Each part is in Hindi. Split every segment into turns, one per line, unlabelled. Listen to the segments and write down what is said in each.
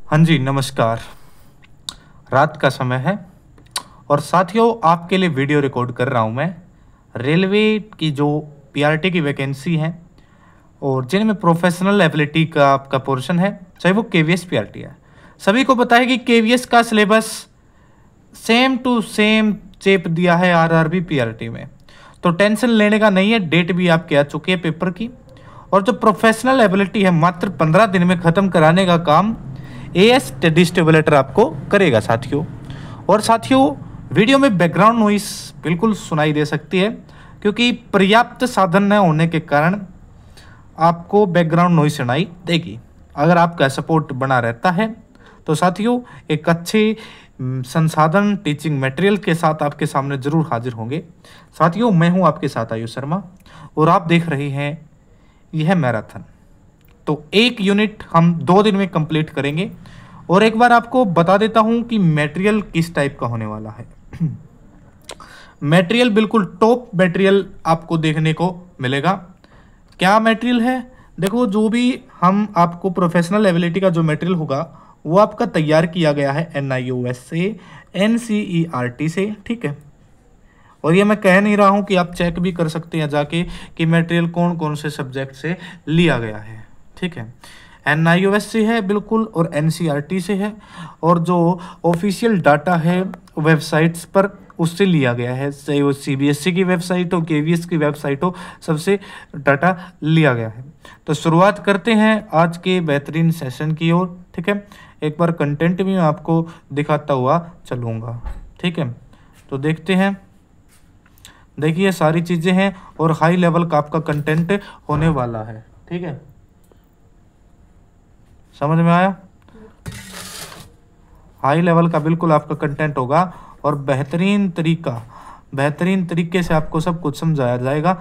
हाँ जी, नमस्कार। रात का समय है और साथियों आपके लिए वीडियो रिकॉर्ड कर रहा हूँ मैं। रेलवे की जो पीआरटी की वैकेंसी है और जिनमें प्रोफेशनल एबिलिटी का आपका पोर्शन है, चाहे वो केवीएस पीआरटी है। सभी को पता है कि केवीएस का सिलेबस सेम टू सेम चेप दिया है आरआरबी पीआरटी में, तो टेंशन लेने का नहीं है। डेट भी आपके आ चुकी है पेपर की, और जो प्रोफेशनल एबिलिटी है मात्र 15 दिन में ख़त्म कराने का काम एएस डिस्ट्रीब्यूटर आपको करेगा साथियों। और साथियों, वीडियो में बैकग्राउंड नॉइस बिल्कुल सुनाई दे सकती है, क्योंकि पर्याप्त साधन न होने के कारण आपको बैकग्राउंड नॉइस सुनाई देगी। अगर आपका सपोर्ट बना रहता है तो साथियों एक अच्छे संसाधन टीचिंग मटेरियल के साथ आपके सामने जरूर हाजिर होंगे। साथियों, मैं हूं आपके साथ आयुष शर्मा और आप देख रहे हैं यह मैराथन। तो एक यूनिट हम 2 दिन में कंप्लीट करेंगे। और एक बार आपको बता देता हूं कि मटेरियल किस टाइप का होने वाला है। मटेरियल बिल्कुल टॉप मटेरियल आपको देखने को मिलेगा। क्या मटेरियल है? देखो, जो भी हम आपको प्रोफेशनल एबिलिटी का जो मटेरियल होगा वो आपका तैयार किया गया है NIOS से, NCERT से, ठीक है। और ये मैं कह नहीं रहा हूँ कि आप चेक भी कर सकते हैं जाके कि मटेरियल कौन कौन से सब्जेक्ट से लिया गया है, ठीक है। NIOS से है बिल्कुल और NCERT से है, और जो ऑफिशियल डाटा है वेबसाइट्स पर उससे लिया गया है, चाहे वो CBSE की वेबसाइट हो, KVS की वेबसाइट हो, सबसे डाटा लिया गया है। तो शुरुआत करते हैं आज के बेहतरीन सेशन की ओर, ठीक है। एक बार कंटेंट भी मैं आपको दिखाता हुआ चलूँगा, ठीक है। तो देखते हैं। देखिए, सारी चीज़ें हैं और हाई लेवल का आपका कंटेंट होने वाला है, ठीक है। समझ में आया? हाई लेवल का बिल्कुल आपका कंटेंट होगा और बेहतरीन तरीके से आपको सब कुछ समझाया जाएगा,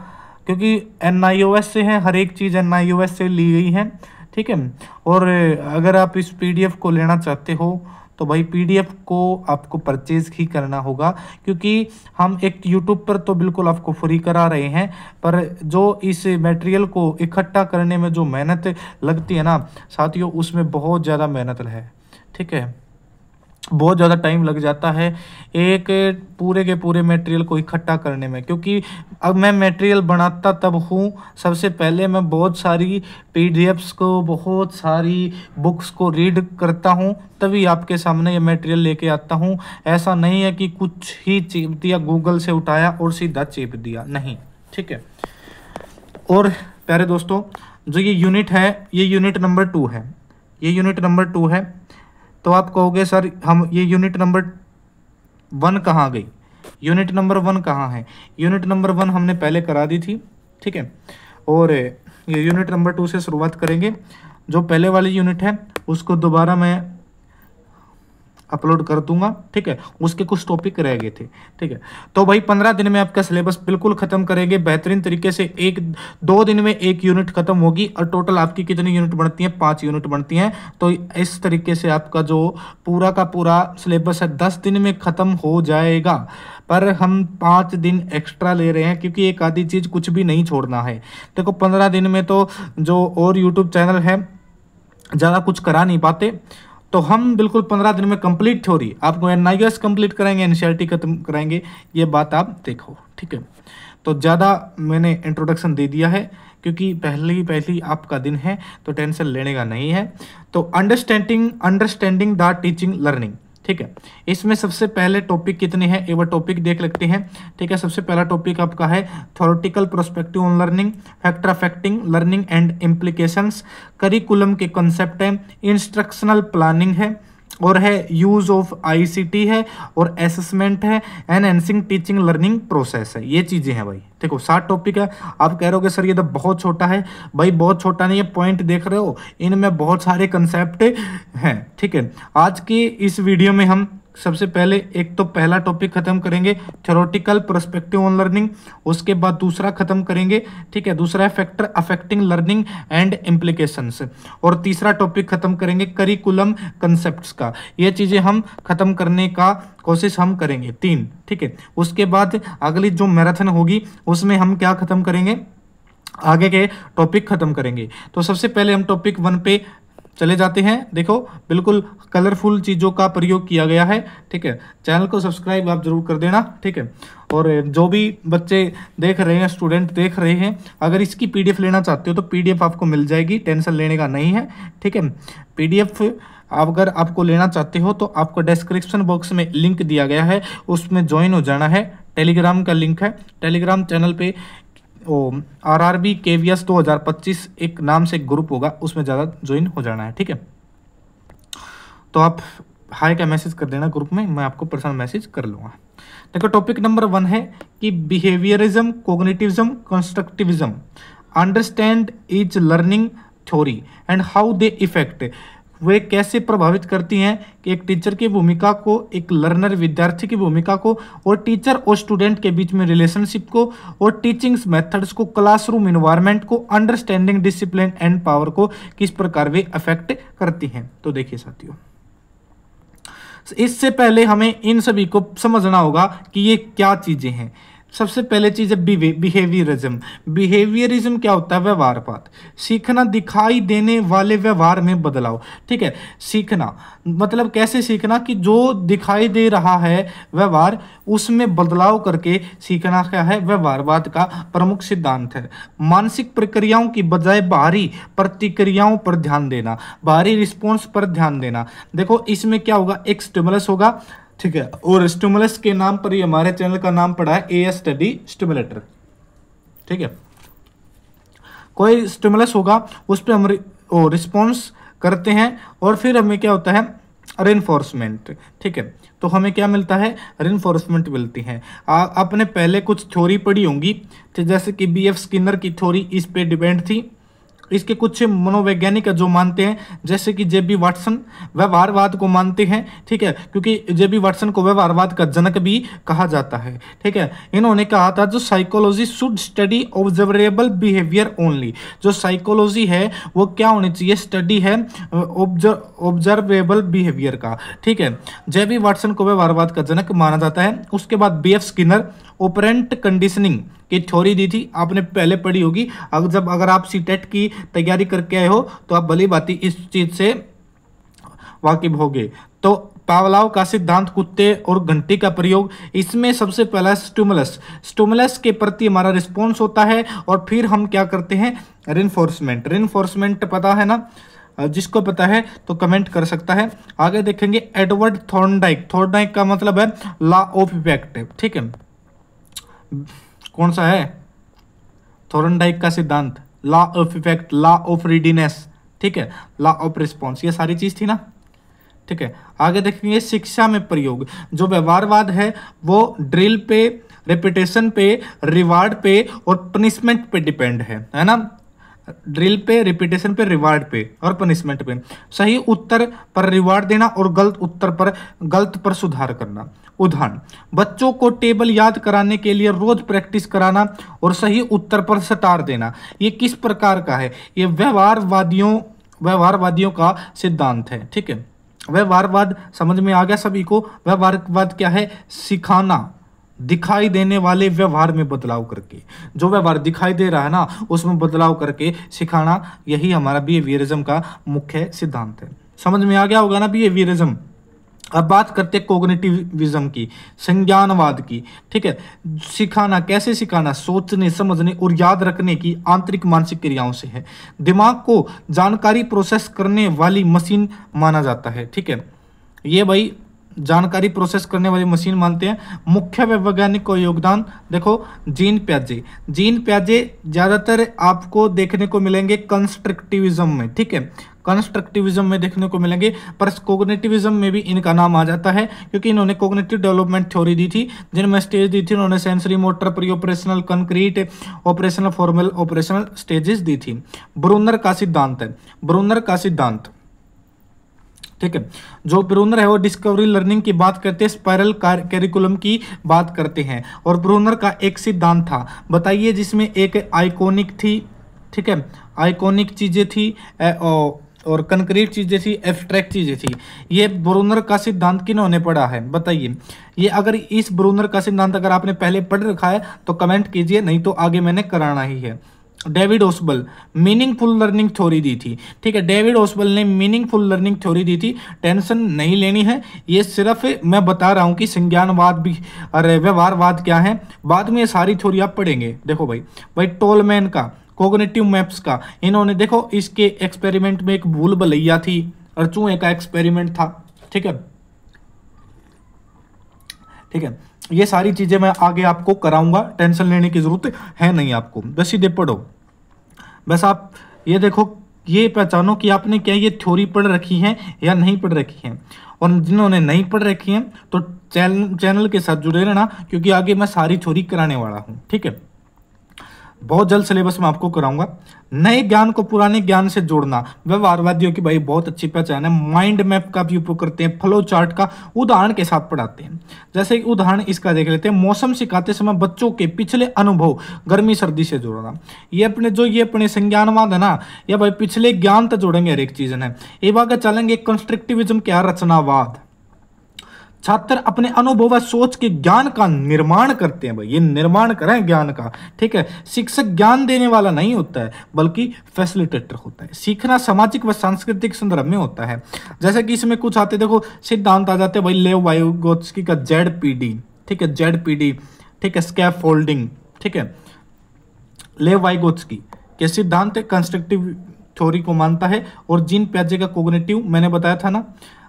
क्योंकि NIOS से है, हर एक चीज़ NIOS से ली गई है, ठीक है। और अगर आप इस PDF को लेना चाहते हो तो भाई PDF को आपको परचेज ही करना होगा, क्योंकि हम एक YouTube पर तो बिल्कुल आपको फ्री करा रहे हैं, पर जो इस मटेरियल को इकट्ठा करने में जो मेहनत लगती है ना साथियों, उसमें बहुत ज़्यादा मेहनत है, ठीक है। बहुत ज़्यादा टाइम लग जाता है एक पूरे के पूरे मटेरियल को इकट्ठा करने में, क्योंकि अब मैं मटेरियल बनाता तब हूँ, सबसे पहले मैं बहुत सारी PDFs को, बहुत सारी बुक्स को रीड करता हूँ, तभी आपके सामने ये मटेरियल लेके आता हूँ। ऐसा नहीं है कि कुछ ही चेप दिया, गूगल से उठाया और सीधा चेप दिया, नहीं, ठीक है। और प्यारे दोस्तों, जो ये यूनिट है, ये यूनिट नंबर 2 है, ये यूनिट नंबर 2 है। तो आप कहोगे सर हम ये यूनिट नंबर 1 कहाँ गई? यूनिट नंबर 1 कहाँ है? यूनिट नंबर 1 हमने पहले करा दी थी, ठीक है। और ये यूनिट नंबर 2 से शुरुआत करेंगे। जो पहले वाली यूनिट है उसको दोबारा मैं अपलोड कर दूंगा, ठीक है। उसके कुछ टॉपिक रह गए थे, ठीक है। तो भाई 15 दिन में आपका सिलेबस बिल्कुल खत्म करेंगे बेहतरीन तरीके से। 1-2 दिन में एक यूनिट खत्म होगी और टोटल आपकी कितनी यूनिट बनती है? 5 यूनिट बनती हैं। तो इस तरीके से आपका जो पूरा का पूरा सिलेबस है 10 दिन में खत्म हो जाएगा, पर हम 5 दिन एक्स्ट्रा ले रहे हैं, क्योंकि एक आधी चीज़ कुछ भी नहीं छोड़ना है। देखो, 15 दिन में तो जो और यूट्यूब चैनल है ज़्यादा कुछ करा नहीं पाते, तो हम बिल्कुल 15 दिन में कंप्लीट थ्योरी आपको NIOS कंप्लीट कराएंगे, NCERT खत्म कराएंगे, ये बात आप देखो, ठीक है। तो ज़्यादा मैंने इंट्रोडक्शन दे दिया है, क्योंकि पहली आपका दिन है, तो टेंशन लेने का नहीं है। तो अंडरस्टैंडिंग द टीचिंग लर्निंग, ठीक है। इसमें सबसे पहले टॉपिक कितने हैं एक बार टॉपिक देख लेते हैं, ठीक है। सबसे पहला टॉपिक आपका है theoretical perspective on learning, factor affecting learning and implications, curriculum के कॉन्सेप्ट है, इंस्ट्रक्शनल प्लानिंग है, और है यूज ऑफ ICT है, और असेसमेंट है, एनहेंसिंग टीचिंग लर्निंग प्रोसेस है। ये चीज़ें हैं भाई, देखो 7 टॉपिक है। आप कह रहे हो सर ये तो बहुत छोटा है। भाई बहुत छोटा नहीं है, पॉइंट देख रहे हो, इनमें बहुत सारे कंसेप्ट हैं, ठीक है। आज की इस वीडियो में हम सबसे पहले एक तो पहला टॉपिक खत्म करेंगे थ्योरेटिकल पर्सपेक्टिव ऑन लर्निंग, उसके बाद दूसरा खत्म करेंगे, ठीक है, दूसरा है factor affecting learning and implications, और तीसरा टॉपिक खत्म करेंगे करिकुलम कंसेप्ट्स का। ये चीज़ें हम खत्म करने का कोशिश हम करेंगे 3, ठीक है। उसके बाद अगली जो मैराथन होगी उसमें हम क्या खत्म करेंगे, आगे के टॉपिक खत्म करेंगे। तो सबसे पहले हम टॉपिक 1 पे चले जाते हैं। देखो बिल्कुल कलरफुल चीज़ों का प्रयोग किया गया है, ठीक है। चैनल को सब्सक्राइब आप जरूर कर देना, ठीक है। और जो भी बच्चे देख रहे हैं, स्टूडेंट देख रहे हैं, अगर इसकी पीडीएफ लेना चाहते हो तो पीडीएफ आपको मिल जाएगी, टेंशन लेने का नहीं है, ठीक है। पीडीएफ अगर आपको लेना चाहते हो तो आपको डिस्क्रिप्शन बॉक्स में लिंक दिया गया है, उसमें ज्वाइन हो जाना है। टेलीग्राम का लिंक है, टेलीग्राम चैनल पे RRB KVS 2025 एक नाम से एक ग्रुप होगा, उसमें ज़्यादा ज्वाइन हो जाना है, ठीक है। तो आप हाय का मैसेज कर देना ग्रुप में, मैं आपको पर्सनल मैसेज कर लूँगा। देखो टॉपिक नंबर 1 है कि behaviourism, cognitivism, constructivism, understand each learning theory and how they effect. वे कैसे प्रभावित करती हैं कि एक टीचर की भूमिका को, एक लर्नर विद्यार्थी की भूमिका को, और टीचर और स्टूडेंट के बीच में रिलेशनशिप को, और टीचिंग्स मेथड्स को, क्लासरूम इन्वायरमेंट को, अंडरस्टैंडिंग डिसिप्लिन एंड पावर को किस प्रकार वे अफेक्ट करती हैं। तो देखिए साथियों, इससे पहले हमें इन सभी को समझना होगा कि ये क्या चीजें हैं। सबसे पहले चीज है बिहेवियरिज्म। बिहेवियरिज्म क्या होता है? व्यवहारवाद, सीखना, दिखाई देने वाले व्यवहार में बदलाव, ठीक है। सीखना मतलब कैसे सीखना कि जो दिखाई दे रहा है व्यवहार, उसमें बदलाव करके सीखना क्या है? व्यवहारवाद का प्रमुख सिद्धांत है। मानसिक प्रक्रियाओं की बजाय बाहरी प्रतिक्रियाओं पर ध्यान देना, बाहरी रिस्पॉन्स पर ध्यान देना। देखो इसमें क्या होगा? एक स्टिमुलस होगा, ठीक है, और स्टिमुलस के नाम पर ही हमारे चैनल का नाम पड़ा है AS स्टडी स्टिमुलेटर, ठीक है। कोई स्टिमुलस होगा, उस पर हम रिस्पॉन्स करते हैं, और फिर हमें क्या होता है? रेनफोर्समेंट, ठीक है। तो हमें क्या मिलता है? रेनफोर्समेंट मिलती है। आपने पहले कुछ थ्योरी पढ़ी होंगी, तो जैसे कि BF स्किनर की थ्योरी इस पे डिपेंड थी। इसके कुछ मनोवैज्ञानिक जो मानते हैं, जैसे कि JB वाटसन व्यवहारवाद को मानते हैं, ठीक है, क्योंकि JB वाटसन को व्यवहारवाद का जनक भी कहा जाता है, ठीक है। इन्होंने कहा था जो psychology should study observable behaviour only. जो साइकोलॉजी है वो क्या होनी चाहिए? स्टडी है ऑब्जर्वेबल बिहेवियर का, ठीक है। JB वाटसन को व्यवहारवाद का जनक माना जाता है। उसके बाद BF स्किनर ऑपरेंट कंडीशनिंग की थ्योरी दी थी, आपने पहले पढ़ी होगी। अगर आप सीटेट की तैयारी करके आए हो तो आप भली भांति इस चीज से वाकिफ होगे। तो पावलाव का सिद्धांत, कुत्ते और घंटी का प्रयोग, इसमें सबसे पहला स्टिमुलस के प्रति हमारा रिस्पॉन्स होता है, और फिर हम क्या करते हैं? रेनफोर्समेंट पता है ना? जिसको पता है तो कमेंट कर सकता है। आगे देखेंगे एडवर्ड थॉर्नडाइक का मतलब है लॉ ऑफ इफेक्ट, ठीक है। कौन सा है? थॉर्नडाइक का सिद्धांत, law of effect, law of readiness, ठीक है, लॉ ऑफ रिस्पॉन्स, ये सारी चीज थी ना, ठीक है। आगे देखेंगे शिक्षा में प्रयोग। जो व्यवहारवाद है वो ड्रिल पे, रेपिटेशन पे, रिवार्ड पे और पनिशमेंट पे डिपेंड है ना। ड्रिल पे, रिपीटेशन पे, रिवार्ड पे और पनिशमेंट पे। सही उत्तर पर रिवार्ड देना और गलत पर सुधार करना। उदाहरण, बच्चों को टेबल याद कराने के लिए रोज प्रैक्टिस कराना और सही उत्तर पर स्टार देना। ये किस प्रकार का है? ये व्यवहारवादियों का सिद्धांत है, ठीक है। व्यवहारवाद समझ में आ गया सभी को? व्यवहारवाद क्या है? सिखाना, दिखाई देने वाले व्यवहार में बदलाव करके, जो व्यवहार दिखाई दे रहा है ना उसमें बदलाव करके सिखाना, यही हमारा बिहेवियरिज्म का मुख्य सिद्धांत है। समझ में आ गया होगा ना बिहेवियरिज्म। अब बात करते हैं कोग्निटिविज्म की, संज्ञानवाद की, ठीक है। सिखाना, कैसे सिखाना? सोचने, समझने और याद रखने की आंतरिक मानसिक क्रियाओं से है। दिमाग को जानकारी प्रोसेस करने वाली मशीन माना जाता है, ठीक है। ये भाई जानकारी प्रोसेस करने वाली मशीन मानते हैं। मुख्य वैज्ञानिक को योगदान देखो, जीन प्याजे ज्यादातर आपको देखने को मिलेंगे कंस्ट्रक्टिविज्म में, ठीक है। कंस्ट्रक्टिविज्म में देखने को मिलेंगे, पर कोग्निटिविज्म में भी इनका नाम आ जाता है, क्योंकि इन्होंने कोग्निटिव डेवलपमेंट थ्योरी दी थी, जिनमें स्टेज दी थी उन्होंने sensory, motor, pre operational, concrete, operational, formal, operational stages दी थी। ब्रूनर का सिद्धांत है, ब्रूनर का सिद्धांत, ठीक है। जो ब्रूनर है वो डिस्कवरी लर्निंग की बात करते हैं, स्पाइरल कैरिकुलम की बात करते हैं, और ब्रूनर का एक सिद्धांत था, बताइए, जिसमें एक आइकॉनिक थी, ठीक है, आइकॉनिक चीजें थी और कंक्रीट चीजें थी, एब्स्ट्रैक्ट चीजें थी। ये ब्रूनर का सिद्धांत किन्होंने पढ़ा है बताइए? ये अगर इस ब्रूनर का सिद्धांत अगर आपने पहले पढ़ रखा है तो कमेंट कीजिए, नहीं तो आगे मैंने कराना ही है। डेविड ओसबल मीनिंगफुल लर्निंग थ्योरी दी थी। ठीक है, डेविड ओसबल ने मीनिंगफुल लर्निंग थ्योरी दी थी। टेंशन नहीं लेनी है, ये सिर्फ मैं बता रहा हूं कि संज्ञानवाद भी और व्यवहारवाद क्या है, बाद में ये सारी थ्योरी आप पढ़ेंगे। देखो भाई टोलमैन का कोग्निटिव मैप्स का, इन्होंने देखो इसके एक्सपेरिमेंट में एक भूल भुलैया थी और चूहे का एक्सपेरिमेंट था। ठीक है, ठीक है, ये सारी चीजें मैं आगे आपको कराऊंगा, टेंशन लेने की जरूरत है नहीं आपको, बस सीधे पढ़ो। बस आप ये देखो, ये पहचानो कि आपने क्या ये थ्योरी पढ़ रखी है या नहीं पढ़ रखी है। और जिन्होंने नहीं पढ़ रखी है तो चैनल के साथ जुड़े रहना, क्योंकि आगे मैं सारी थ्योरी कराने वाला हूँ। ठीक है, बहुत जल्द सिलेबस में आपको कराऊंगा। नए ज्ञान को पुराने ज्ञान से जोड़ना, व्यवहारवादियों की भाई बहुत अच्छी पहचान है। माइंड मैप का भी उपयोग करते हैं, फ्लो चार्ट का उदाहरण के साथ पढ़ाते हैं। जैसे उदाहरण इसका देख लेते हैं, मौसम सिखाते समय बच्चों के पिछले अनुभव गर्मी सर्दी से जोड़ना। ये अपने संज्ञानवाद है ना, ये भाई पिछले ज्ञान तक जोड़ेंगे हर एक चीज है। ये आगे चलेंगे कंस्ट्रक्टिविज्म क्या, रचनावाद। छात्र अपने अनुभव व सोच के ज्ञान का निर्माण करते हैं। भाई ये निर्माण करें ज्ञान का। ठीक है, शिक्षक ज्ञान देने वाला नहीं होता है बल्कि फैसिलिटेटर होता है। सीखना सामाजिक व सांस्कृतिक संदर्भ में होता है। जैसे कि इसमें कुछ आते, देखो सिद्धांत आ जाते हैं भाई लेव वाइगोत्स्की का ZPD। ठीक है, ZPD। ठीक है, स्कैफोल्डिंग। ठीक है, लेव वाइगोत्स्की के सिद्धांत कंस्ट्रक्टिव थ्योरी को मानता है। और जीन पियाजे का कोग्निटिव मैंने बताया था ना,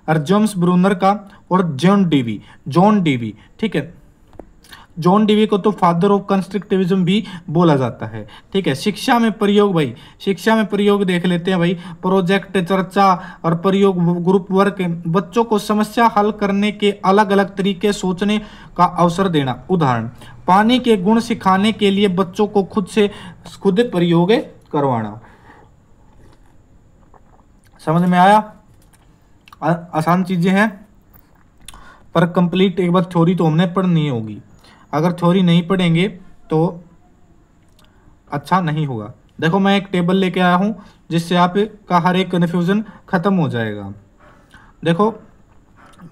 और जेम्स ब्रूनर का, और जॉन डीवी। ठीक है, जॉन डीवी को तो फादर ऑफ कंस्ट्रक्टिविज्म भी बोला जाता है। ठीक है, शिक्षा में प्रयोग, भाई शिक्षा में प्रयोग देख लेते हैं भाई। प्रोजेक्ट, चर्चा और प्रयोग, ग्रुप वर्क, बच्चों को समस्या हल करने के अलग अलग तरीके सोचने का अवसर देना। उदाहरण, पानी के गुण सिखाने के लिए बच्चों को खुद प्रयोग करवाना। समझ में आया? आसान चीजें हैं, पर कंप्लीट एक बार थ्योरी तो हमने पढ़नी होगी। अगर थ्योरी नहीं पढ़ेंगे तो अच्छा नहीं होगा। देखो मैं एक टेबल लेके आया हूं जिससे आपका हर एक कन्फ्यूजन खत्म हो जाएगा। देखो,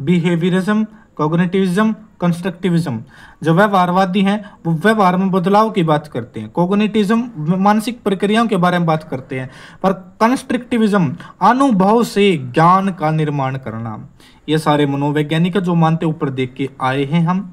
बिहेवियरिज्म, कॉग्निटिविज्म, कंस्ट्रक्टिविज्म। जो व्यवहारवादी हैं वो व्यवहार में बदलाव की बात करते हैं। कॉग्निटिविज्म मानसिक प्रक्रियाओं के बारे में बात करते हैं। पर कंस्ट्रक्टिविज्म अनुभव से ज्ञान का निर्माण करना। ये सारे मनोवैज्ञानिक जो मानते ऊपर देख के आए हैं हम।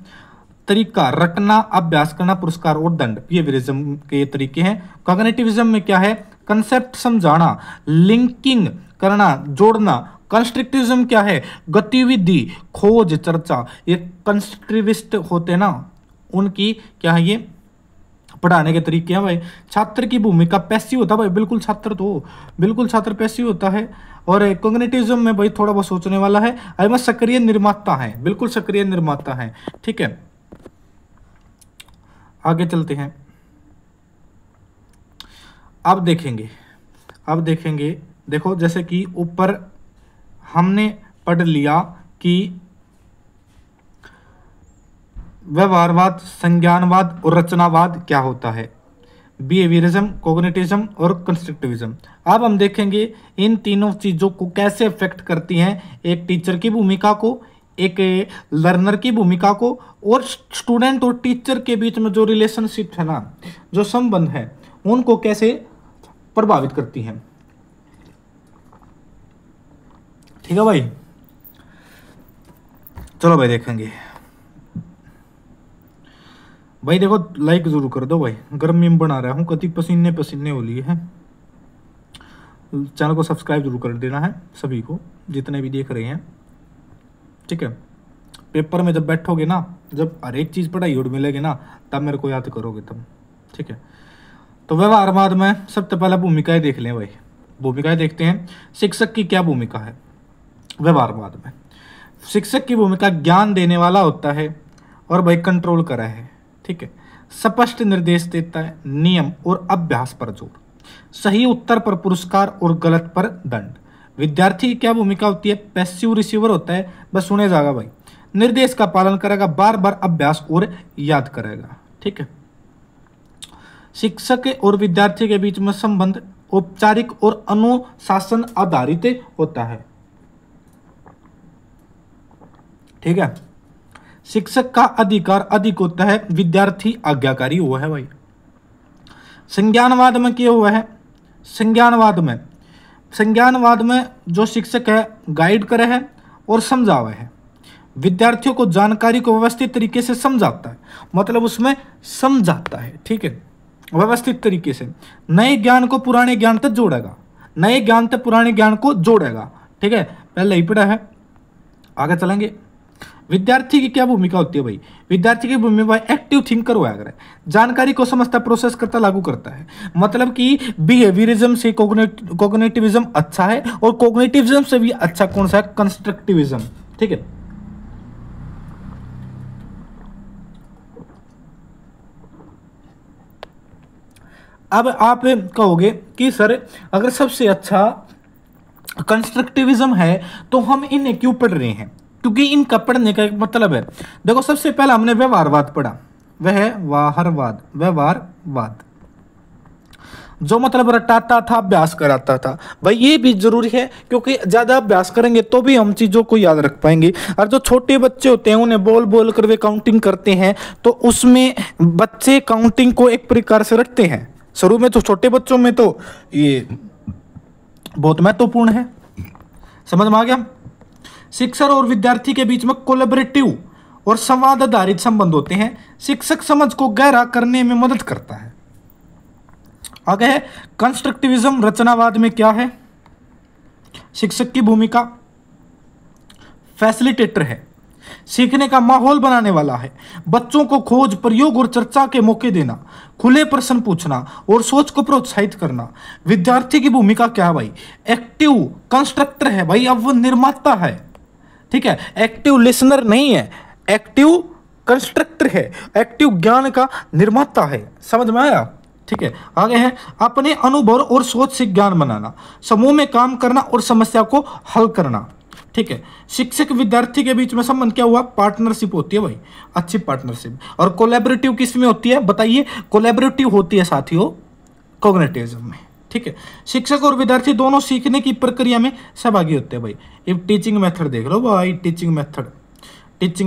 तरीका, रटना, अभ्यास करना, पुरस्कार और दंड, बिहेवियरिज्म के तरीके हैं। कॉग्निटिविज्म में क्या है, कंसेप्ट समझाना, लिंकिंग करना, जोड़ना। कंस्ट्रक्टिविज्म क्या है, गतिविधि, खोज, चर्चा। ये कंस्ट्रक्टिविस्ट होते ना, उनकी क्या है, ये पढ़ाने के तरीके हैं भाई। छात्र की भूमिका पैसिव होता है भाई, बिल्कुल छात्र पैसिव होता है। और कॉग्निटिविज्म में भाई थोड़ा बहुत सोचने वाला है। अरे सक्रिय निर्माता है, बिल्कुल सक्रिय निर्माता है। ठीक है, आगे चलते हैं। अब देखेंगे, देखो जैसे कि ऊपर हमने पढ़ लिया कि व्यवहारवाद, संज्ञानवाद और रचनावाद क्या होता है, बिहेवियरिज्म, कॉग्निटिविज्म और कंस्ट्रक्टिविज्म। अब हम देखेंगे इन तीनों चीजों को कैसे अफेक्ट करती हैं एक टीचर की भूमिका को, एक लर्नर की भूमिका को, और स्टूडेंट और टीचर के बीच में जो रिलेशनशिप है ना, जो संबंध है, उनको कैसे प्रभावित करती हैं। ठीक है भाई, चलो भाई देखेंगे। भाई देखो लाइक जरूर कर दो भाई, गर्मी में बना रहा हूँ, कति पसीने हो लिए हैं। चैनल को सब्सक्राइब जरूर कर देना है सभी को, जितने भी देख रहे हैं। ठीक है, पेपर में जब बैठोगे ना, जब हर एक चीज़ पढ़ाई और मिलेगी ना, तब मेरे को याद करोगे तब। ठीक है, तो व्यवहारवाद में सबसे पहले भूमिकाएं देख लें भाई। भूमिकाएं देखते हैं। शिक्षक की क्या भूमिका है व्यवहारवाद में। शिक्षक की भूमिका ज्ञान देने वाला होता है और भाई कंट्रोल करा है। ठीक है, स्पष्ट निर्देश देता है, नियम और अभ्यास पर जोर, सही उत्तर पर पुरस्कार और गलत पर दंड। विद्यार्थी की क्या भूमिका होती है, पैसिव रिसीवर होता है, बस सुने जाएगा भाई, निर्देश का पालन करेगा, बार बार अभ्यास और याद करेगा। ठीक है, शिक्षक और विद्यार्थी के बीच में संबंध औपचारिक और अनुशासन आधारित होता है। ठीक है, शिक्षक का अधिकार अधिक होता है, विद्यार्थी आज्ञाकारी हुआ है भाई। संज्ञानवाद में क्या हुआ है, संज्ञानवाद में जो शिक्षक है गाइड करे है और समझावे है, विद्यार्थियों को जानकारी को व्यवस्थित तरीके से समझाता है, मतलब उसमें समझाता है, ठीक है, व्यवस्थित तरीके से। नए ज्ञान को पुराने ज्ञान तक जोड़ेगा, नए ज्ञान तक पुराने ज्ञान को जोड़ेगा, ठीक है, पहले ही पढ़ा है, आगे चलेंगे। विद्यार्थी की क्या भूमिका होती है भाई, विद्यार्थी की भूमिका एक्टिव थिंकर हुआ करे, जानकारी को समझता, प्रोसेस करता, लागू करता है। मतलब कि बिहेवियरिज्म से कोग्निटिविज्म अच्छा है, और कोग्निटिविज्म से भी अच्छा कौन सा है, कंस्ट्रक्टिविज्म, ठीक है। अब आप कहोगे कि सर अगर सबसे अच्छा कंस्ट्रक्टिविज्म है तो हम इन्हें क्यों पढ़ रहे हैं, क्योंकि इनका पढ़ने का एक मतलब है। देखो सबसे पहला हमने व्यवहारवाद पढ़ा, व्यवहारवाद जो मतलब रटाता था, अभ्यास कराता था। भाई ये भी जरूरी है, क्योंकि ज्यादा अभ्यास करेंगे तो भी हम चीजों को याद रख पाएंगे। और जो छोटे बच्चे होते हैं उन्हें बोल बोल कर वे काउंटिंग करते हैं, तो उसमें बच्चे काउंटिंग को एक प्रकार से रखते हैं। शुरू में तो छोटे बच्चों में तो ये बहुत महत्वपूर्ण है, समझ में आ गया। शिक्षक और विद्यार्थी के बीच में कोलैबोरेटिव और संवाद आधारित संबंध होते हैं। शिक्षक समझ को गहरा करने में मदद करता है। आगे है कंस्ट्रक्टिविज्म, रचनावाद में क्या है, शिक्षक की भूमिका फैसिलिटेटर है, सीखने का माहौल बनाने वाला है, बच्चों को खोज, प्रयोग और चर्चा के मौके देना, खुले प्रश्न पूछना और सोच को प्रोत्साहित करना। विद्यार्थी की भूमिका क्या है भाई, एक्टिव कंस्ट्रक्टर है भाई, अब वो निर्माता है, ठीक है, एक्टिव लिसनर नहीं है, एक्टिव कंस्ट्रक्टर है, एक्टिव ज्ञान का निर्माता है, समझ में आया, ठीक है। आगे है अपने अनुभव और सोच से ज्ञान बनाना, समूह में काम करना और समस्या को हल करना, ठीक है। शिक्षक विद्यार्थी के बीच में संबंध क्या हुआ, पार्टनरशिप होती है भाई, अच्छी पार्टनरशिप। और कोलैबोरेटिव किस में होती है बताइए, कोलैबोरेटिव होती है साथियों कॉग्निटिविज्म में, ठीक है। शिक्षक और विद्यार्थी दोनों सीखने की प्रक्रिया में सहभागी होते हैं भाई। ये टीचिंग मेथड देख लो भाई, टीचिंग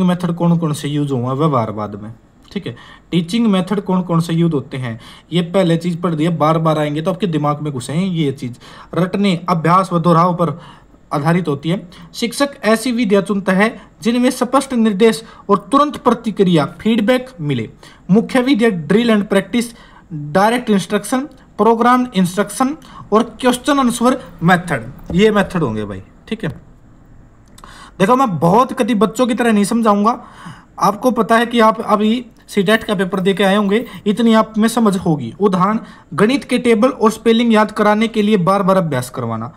मेथड कौन कौन से यूज हुआ व्यवहारवाद में, ठीक है। टीचिंग मेथड कौन कौन से यूज होते हैं, ये पहले चीज पढ़ दी है, बार बार आएंगे तो आपके दिमाग में घुसेंगे ये चीज। रटने, अभ्यास व दोहराव पर आधारित होती है। शिक्षक ऐसी विधियां चुनता है जिनमें स्पष्ट निर्देश और तुरंत प्रतिक्रिया फीडबैक मिले। मुख्य विधियां drill and practice, direct instruction, programme instruction और क्वेश्चन आंसर मेथड, ये मेथड होंगे भाई, ठीक है। देखो मैं बहुत कभी बच्चों की तरह नहीं समझाऊंगा, आपको पता है कि आप अभी सीटेट का पेपर दे के आए होंगे, इतनी आप में समझ होगी। उदाहरण, गणित के टेबल और स्पेलिंग याद कराने के लिए बार बार अभ्यास करवाना,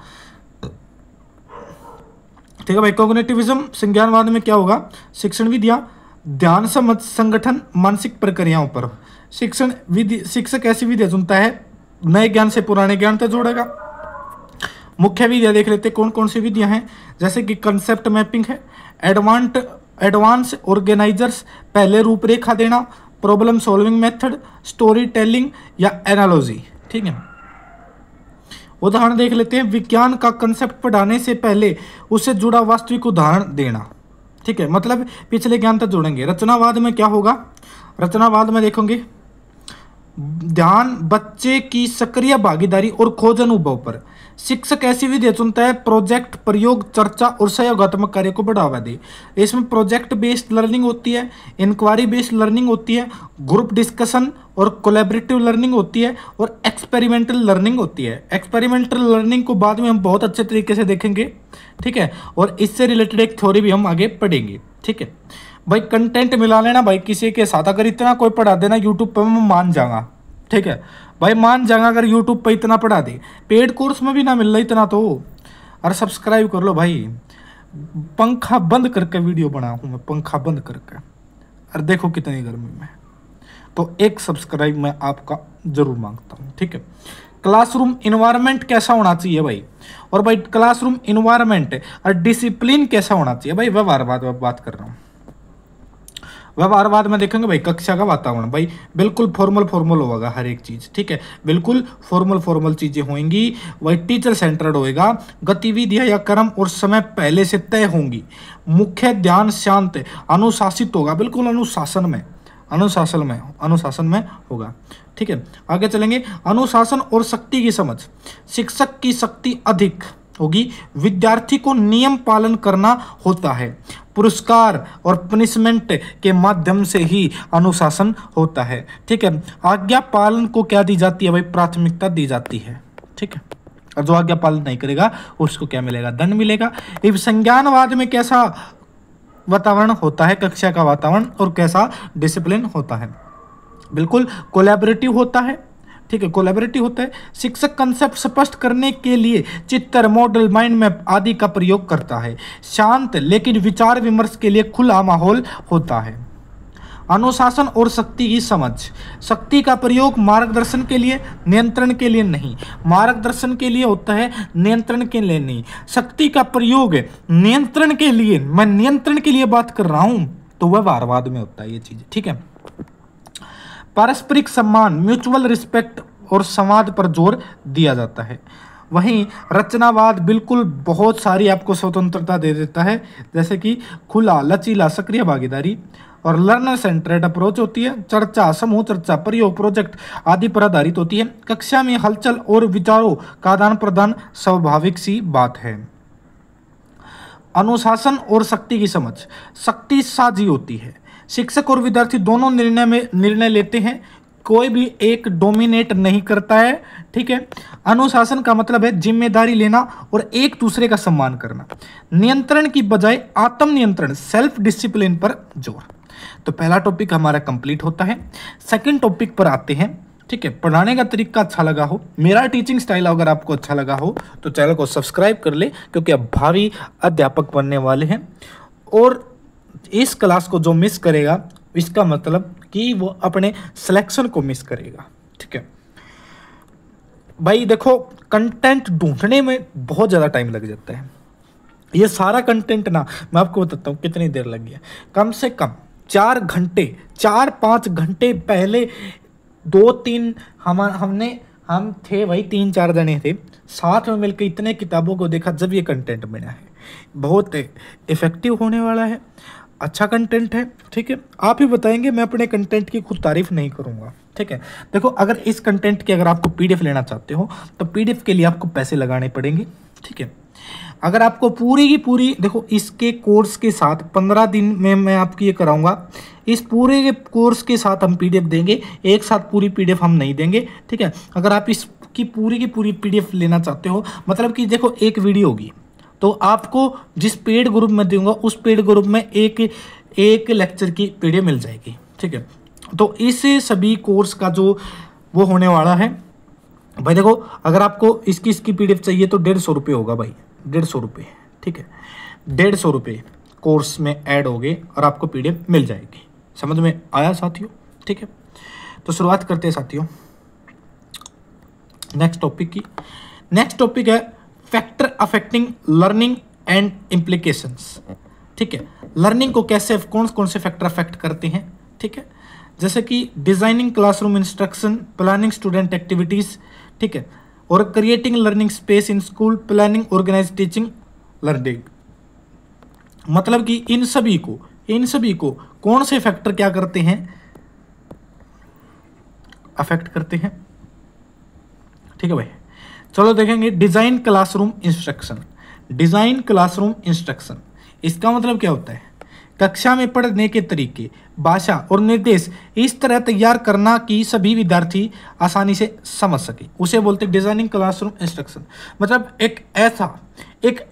ठीक है भाई। कॉग्निटिविज्म संज्ञानवाद में क्या होगा, शिक्षण विधियां ध्यान, समझ, संगठन, मानसिक प्रक्रियाओं पर। शिक्षक ऐसी विधियां चुनता है नए ज्ञान से पुराने ज्ञान तक जोड़ेगा। मुख्य विधियां देख लेते कौन कौन सी विधियां हैं, जैसे कि कंसेप्ट मैपिंग है, एडवांस ऑर्गेनाइजर्स, पहले रूपरेखा देना, problem solving method, story telling या एनालॉजी, ठीक है। उदाहरण देख लेते हैं, विज्ञान का कंसेप्ट पढ़ाने से पहले उससे जुड़ा वास्तविक उदाहरण देना, ठीक है, मतलब पिछले ज्ञान तक जोड़ेंगे। रचनावाद में क्या होगा, रचनावाद में देखेंगे ध्यान, बच्चे की सक्रिय भागीदारी और खोज अनुभव पर। शिक्षक ऐसी विधियां चुनता है प्रोजेक्ट, प्रयोग, चर्चा और सहयोगात्मक कार्य को बढ़ावा दे। इसमें प्रोजेक्ट बेस्ड लर्निंग होती है, इंक्वायरी बेस्ड लर्निंग होती है, ग्रुप डिस्कशन और कोलैबोरेटिव लर्निंग होती है, और एक्सपेरिमेंटल लर्निंग होती है। एक्सपेरिमेंटल लर्निंग को बाद में हम बहुत अच्छे तरीके से देखेंगे, ठीक है, और इससे रिलेटेड एक थ्योरी भी हम आगे पढ़ेंगे, ठीक है भाई। कंटेंट मिला लेना भाई किसी के साथ, अगर इतना कोई पढ़ा देना यूट्यूब पर मैं मान जाऊंगा, ठीक है भाई, मान जाऊंगा अगर यूट्यूब पर इतना पढ़ा दे, पेड कोर्स में भी ना मिल रहा इतना तो। अरे सब्सक्राइब कर लो भाई, पंखा बंद करके वीडियो बना हूँ मैं, पंखा बंद करके, अरे देखो कितनी गर्मी में, तो एक सब्सक्राइब मैं आपका जरूर मांगता हूँ, ठीक है। क्लासरूम इन्वायरमेंट कैसा होना चाहिए भाई, और भाई क्लासरूम इन्वायरमेंट और डिसिप्लिन कैसा होना चाहिए भाई, व्यवहारवाद में बात कर रहा हूँ। व्यवहारवाद में देखेंगे भाई कक्षा का वातावरण भाई बिल्कुल फॉर्मल होगा हर एक चीज, ठीक है, बिल्कुल फॉर्मल चीजें होंगी। वही टीचर सेंटर्ड होएगा, गतिविधियां या कर्म और समय पहले से तय होंगी। मुख्य ध्यान शांत अनुशासित होगा, बिल्कुल अनुशासन में होगा, ठीक है, आगे चलेंगे। अनुशासन और शक्ति की समझ। शिक्षक की शक्ति अधिक होगी, विद्यार्थी को नियम पालन करना होता है। पुरस्कार और पनिशमेंट के माध्यम से ही अनुशासन होता है। ठीक है, आज्ञा पालन को क्या दी जाती है भाई, प्राथमिकता दी जाती है। ठीक है, और जो आज्ञा पालन नहीं करेगा उसको क्या मिलेगा, दंड मिलेगा। इस संज्ञानवाद में कैसा वातावरण होता है, कक्षा का वातावरण, और कैसा डिसिप्लिन होता है, बिल्कुल कोलैबोरेटिव होता है। ठीक है, कोलैबोरेटिव होता है। शिक्षक कंसेप्ट स्पष्ट करने के लिए चित्र, मॉडल, माइंड मैप आदि का प्रयोग करता है। शांत लेकिन विचार विमर्श के लिए खुला माहौल होता है। अनुशासन और शक्ति की समझ। शक्ति का प्रयोग मार्गदर्शन के लिए, नियंत्रण के लिए नहीं। मार्गदर्शन के लिए होता है, नियंत्रण के लिए नहीं। शक्ति का प्रयोग नियंत्रण के लिए, मैं नियंत्रण के लिए बात कर रहा हूं, तो वह व्यवहारवाद में होता है ये चीज। ठीक है, पारस्परिक सम्मान, म्यूचुअल रिस्पेक्ट और संवाद पर जोर दिया जाता है। वहीं रचनावाद बिल्कुल बहुत सारी आपको स्वतंत्रता दे देता है, जैसे कि खुला, लचीला, सक्रिय भागीदारी, और लर्नर सेंटर्ड अप्रोच होती है। चर्चा, समूह चर्चा, प्रयोग, प्रोजेक्ट आदि पर आधारित होती है। कक्षा में हलचल और विचारों का आदान प्रदान स्वाभाविक सी बात है। अनुशासन और शक्ति की समझ। शक्ति साझी होती है, शिक्षक और विद्यार्थी दोनों निर्णय लेते हैं, कोई भी एक डोमिनेट नहीं करता है। ठीक है, अनुशासन का मतलब है जिम्मेदारी लेना और एक दूसरे का सम्मान करना। नियंत्रण की बजाय आत्म नियंत्रण, सेल्फ डिसिप्लिन पर जोर। तो पहला टॉपिक हमारा कंप्लीट होता है। सेकंड टॉपिक पर आते हैं। ठीक है, पढ़ाने का तरीका अच्छा लगा हो, मेरा टीचिंग स्टाइल अगर आपको अच्छा लगा हो तो चैनल को सब्सक्राइब कर ले, क्योंकि अब भावी अध्यापक बनने वाले हैं। और इस क्लास को जो मिस करेगा, इसका मतलब कि वो अपने सिलेक्शन को मिस करेगा। ठीक है भाई, देखो कंटेंट ढूंढने में बहुत ज़्यादा टाइम लग जाता है। ये सारा कंटेंट ना, मैं आपको बताता हूँ कितनी देर लगी है। कम से कम 4 घंटे, 4-5 घंटे पहले 2-3 हम थे भाई, 3-4 जने थे, साथ में मिलकर इतने किताबों को देखा, जब ये कंटेंट बना है। बहुत इफेक्टिव होने वाला है, अच्छा कंटेंट है। ठीक है, आप ही बताएंगे, मैं अपने कंटेंट की खुद तारीफ नहीं करूंगा। ठीक है, देखो अगर इस कंटेंट की अगर आपको पीडीएफ लेना चाहते हो तो पीडीएफ के लिए आपको पैसे लगाने पड़ेंगे। ठीक है, अगर आपको पूरी की पूरी, देखो इसके कोर्स के साथ 15 दिन में मैं आपकी ये कराऊंगा, इस पूरे के कोर्स के साथ हम पीडीएफ देंगे, एक साथ पूरी पीडीएफ हम नहीं देंगे। ठीक है, अगर आप इसकी पूरी की पूरी पीडीएफ लेना चाहते हो, मतलब कि देखो एक वीडियो होगी, तो आपको जिस पेड ग्रुप में दूंगा उस पेड ग्रुप में एक लेक्चर की पीडीएफ मिल जाएगी। ठीक है, तो इस सभी कोर्स का जो वो होने वाला है भाई, देखो अगर आपको इसकी पीडीएफ चाहिए तो 150 रुपये होगा भाई, 150 रुपये। ठीक है, 150 रुपये कोर्स में ऐड हो गए और आपको पीडीएफ मिल जाएगी। समझ में आया साथियों? ठीक है, तो शुरुआत करते हैं साथियों नेक्स्ट टॉपिक की। नेक्स्ट टॉपिक है factor affecting learning and implications. ठीक है, लर्निंग को कैसे, कौन से फैक्टर अफेक्ट करते हैं। ठीक है, जैसे कि designing classroom instruction, planning student activities. ठीक है, और creating learning space in school, planning organise teaching learning. मतलब कि इन सभी को कौन से फैक्टर क्या करते हैं, अफेक्ट करते हैं। ठीक है भाई, चलो देखेंगे design classroom instruction. Design classroom instruction, इसका मतलब क्या होता है, कक्षा में पढ़ने के तरीके, भाषा और निर्देश इस तरह तैयार करना कि सभी विद्यार्थी आसानी से समझ सके, उसे बोलते हैं डिजाइनिंग क्लासरूम इंस्ट्रक्शन। मतलब एक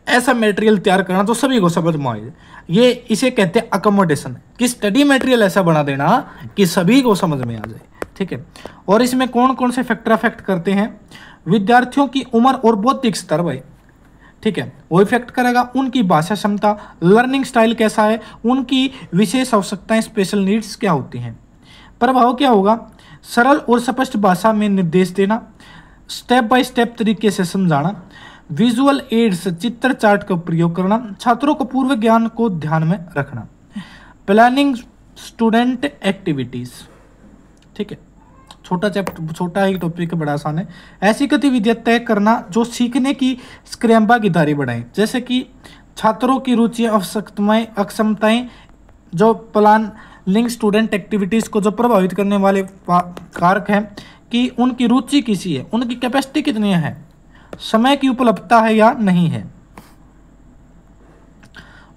ऐसा मटेरियल तैयार करना जो सभी को समझ में आए, ये इसे कहते हैं अकोमोडेशन, कि स्टडी मटेरियल ऐसा बना देना कि सभी को समझ में आ जाए। ठीक है, और इसमें कौन कौन से फैक्टर अफेक्ट करते हैं, विद्यार्थियों की उम्र और बौद्धिक स्तर भाई। ठीक है, वो इफेक्ट करेगा, उनकी भाषा क्षमता, लर्निंग स्टाइल कैसा है, उनकी विशेष आवश्यकताएं, स्पेशल नीड्स क्या होती हैं। प्रभाव क्या होगा, सरल और स्पष्ट भाषा में निर्देश देना, स्टेप बाय स्टेप तरीके से समझाना, विजुअल एड्स, चित्र चार्ट का प्रयोग करना, छात्रों को पूर्व ज्ञान को ध्यान में रखना, प्लानिंग स्टूडेंट एक्टिविटीज। ठीक है, छोटा ही टॉपिक बड़ा आसान है। ऐसी गतिविधियां तय करना जो सीखने की भागीदारी बढ़ाएं, जैसे कि छात्रों की रुचि, आवश्यकताएं, अक्षमताएं, जो प्लानिंग स्टूडेंट एक्टिविटीज को जो प्रभावित करने वाले कारक हैं, कि उनकी रुचि किसी है, उनकी कैपेसिटी कितनी है, समय की उपलब्धता है या नहीं है।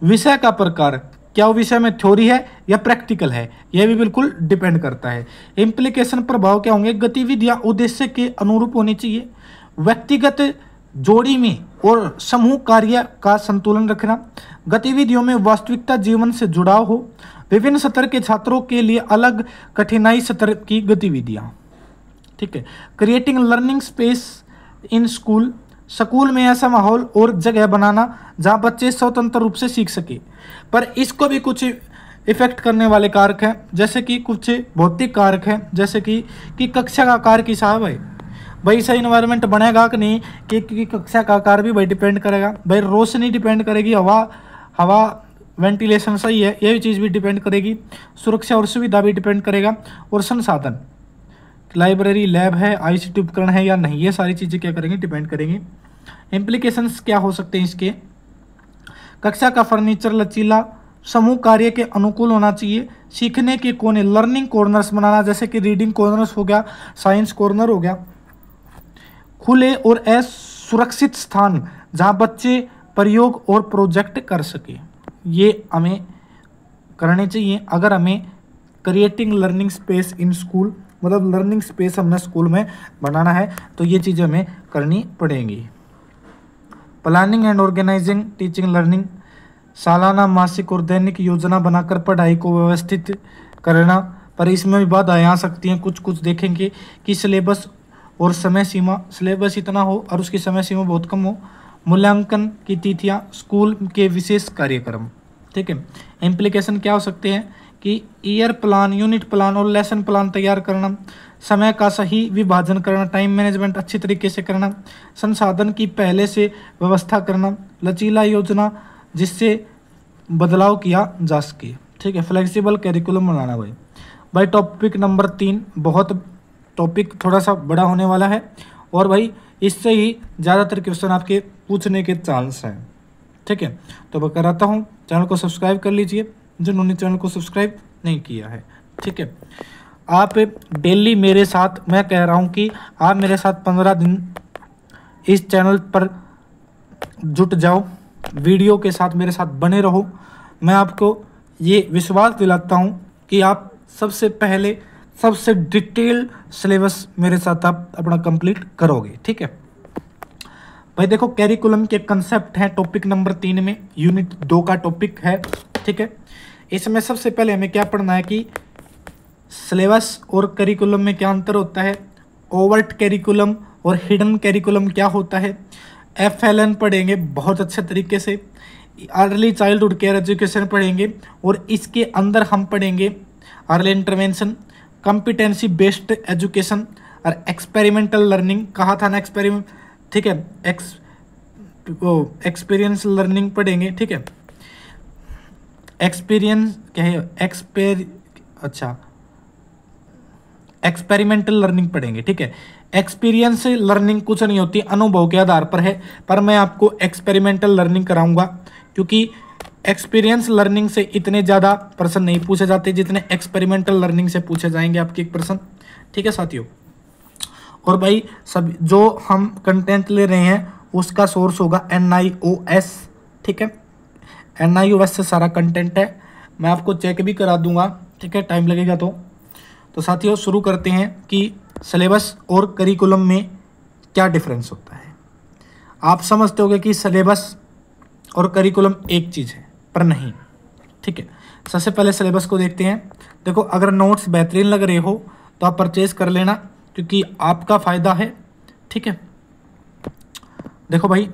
विषय का प्रकार, क्या वो विषय में थ्योरी है या प्रैक्टिकल है, यह भी बिल्कुल डिपेंड करता है। इम्प्लीकेशन प्रभाव क्या होंगे, गतिविधियां उद्देश्य के अनुरूप होनी चाहिए, व्यक्तिगत जोड़ी में और समूह कार्य का संतुलन रखना, गतिविधियों में वास्तविकता जीवन से जुड़ाव हो, विभिन्न स्तर के छात्रों के लिए अलग कठिनाई स्तर की गतिविधियां। ठीक है। Creating learning space in school, school में ऐसा माहौल और जगह बनाना जहां बच्चे स्वतंत्र रूप से सीख सके। पर इसको भी कुछ इफेक्ट करने वाले कारक हैं, जैसे कि कुछ भौतिक कारक हैं, जैसे कि कक्षा का आकार की साहब है भाई, सही इन्वायरमेंट बनेगा कि नहीं, कि कक्षा का आकार भी भाई डिपेंड करेगा भाई, रोशनी डिपेंड करेगी, हवा वेंटिलेशन सही है, ये भी चीज़ भी डिपेंड करेगी, सुरक्षा और सुविधा भी डिपेंड करेगा, और संसाधन, लाइब्रेरी, लैब है, ICT उपकरण है या नहीं, ये सारी चीज़ें क्या करेंगे, डिपेंड करेंगी। इम्प्लीकेशंस क्या हो सकते हैं इसके, कक्षा का फर्नीचर लचीला, समूह कार्य के अनुकूल होना चाहिए, सीखने के कोने, लर्निंग कॉर्नर्स बनाना, जैसे कि रीडिंग कॉर्नर्स हो गया, साइंस कॉर्नर हो गया, खुले और असुरक्षित स्थान जहां बच्चे प्रयोग और प्रोजेक्ट कर सके, ये हमें करने चाहिए। अगर हमें creating learning space in school, मतलब लर्निंग स्पेस हमने स्कूल में बनाना है, तो ये चीज़ें हमें करनी पड़ेंगी। Planning and organising teaching learning, सालाना, मासिक और दैनिक योजना बनाकर पढ़ाई को व्यवस्थित करना, पर इसमें भी बाधाएं आ सकती हैं। कुछ देखेंगे कि सिलेबस और समय सीमा, सिलेबस इतना हो और उसकी समय सीमा बहुत कम हो, मूल्यांकन की तिथियां, स्कूल के विशेष कार्यक्रम। ठीक है। इम्प्लीकेशन क्या हो सकते हैं कि ईयर प्लान, यूनिट प्लान और लेसन प्लान तैयार करना, समय का सही विभाजन करना, टाइम मैनेजमेंट अच्छी तरीके से करना, संसाधन की पहले से व्यवस्था करना, लचीला योजना जिससे बदलाव किया जा सके। ठीक है। फ्लेक्सिबल कैरिकुलम बनाना भाई टॉपिक नंबर 3 बहुत टॉपिक थोड़ा सा बड़ा होने वाला है, और भाई इससे ही ज़्यादातर क्वेश्चन आपके पूछने के चांस हैं। ठीक है। तो मैं कराता हूँ, चैनल को सब्सक्राइब कर लीजिए जिन्होंने चैनल को सब्सक्राइब नहीं किया है। ठीक है। आप डेली मेरे साथ, मैं कह रहा हूँ कि आप मेरे साथ 15 दिन इस चैनल पर जुट जाओ, वीडियो के साथ मेरे साथ बने रहो। मैं आपको ये विश्वास दिलाता हूँ कि आप सबसे पहले सबसे डिटेल सिलेबस मेरे साथ आप अपना कंप्लीट करोगे। ठीक है भाई। देखो, कैरिकुलम के कंसेप्ट हैं टॉपिक नंबर 3 में, यूनिट 2 का टॉपिक है। ठीक है। इसमें सबसे पहले हमें क्या पढ़ना है कि सिलेबस और करिकुलम में क्या अंतर होता है, ओवर्ट कैरिकुलम और हिडन कैरिकुलम क्या होता है, FLN पढ़ेंगे बहुत अच्छे तरीके से, अर्ली चाइल्डहुड केयर एजुकेशन पढ़ेंगे, और इसके अंदर हम पढ़ेंगे early intervention, competency based education और एक्सपेरिमेंटल लर्निंग। कहा था ना एक्सपेरिमेंट। ठीक है। एक्सपीरियंस लर्निंग पढ़ेंगे। ठीक है। एक्सपीरियंस क्या है, एक्सपेरिमेंटल लर्निंग पढ़ेंगे। ठीक है। एक्सपीरियंस लर्निंग कुछ नहीं होती, अनुभव के आधार पर है, पर मैं आपको एक्सपेरिमेंटल लर्निंग कराऊंगा, क्योंकि एक्सपीरियंस लर्निंग से इतने ज़्यादा प्रश्न नहीं पूछे जाते जितने एक्सपेरिमेंटल लर्निंग से पूछे जाएंगे आपके एक प्रश्न। ठीक है साथियों। और भाई सब जो हम कंटेंट ले रहे हैं उसका सोर्स होगा NIOS। ठीक है। NIOS से सारा कंटेंट है, मैं आपको चेक भी करा दूंगा। ठीक है। टाइम लगेगा तो साथियों शुरू करते हैं कि सिलेबस और करिकुलम में क्या डिफरेंस होता है। आप समझते होंगे कि सिलेबस और करिकुलम एक चीज़ है, पर नहीं। ठीक है। सबसे पहले सिलेबस को देखते हैं। देखो, अगर नोट्स बेहतरीन लग रहे हो तो आप परचेज कर लेना, क्योंकि आपका फ़ायदा है। ठीक है। देखो भाई,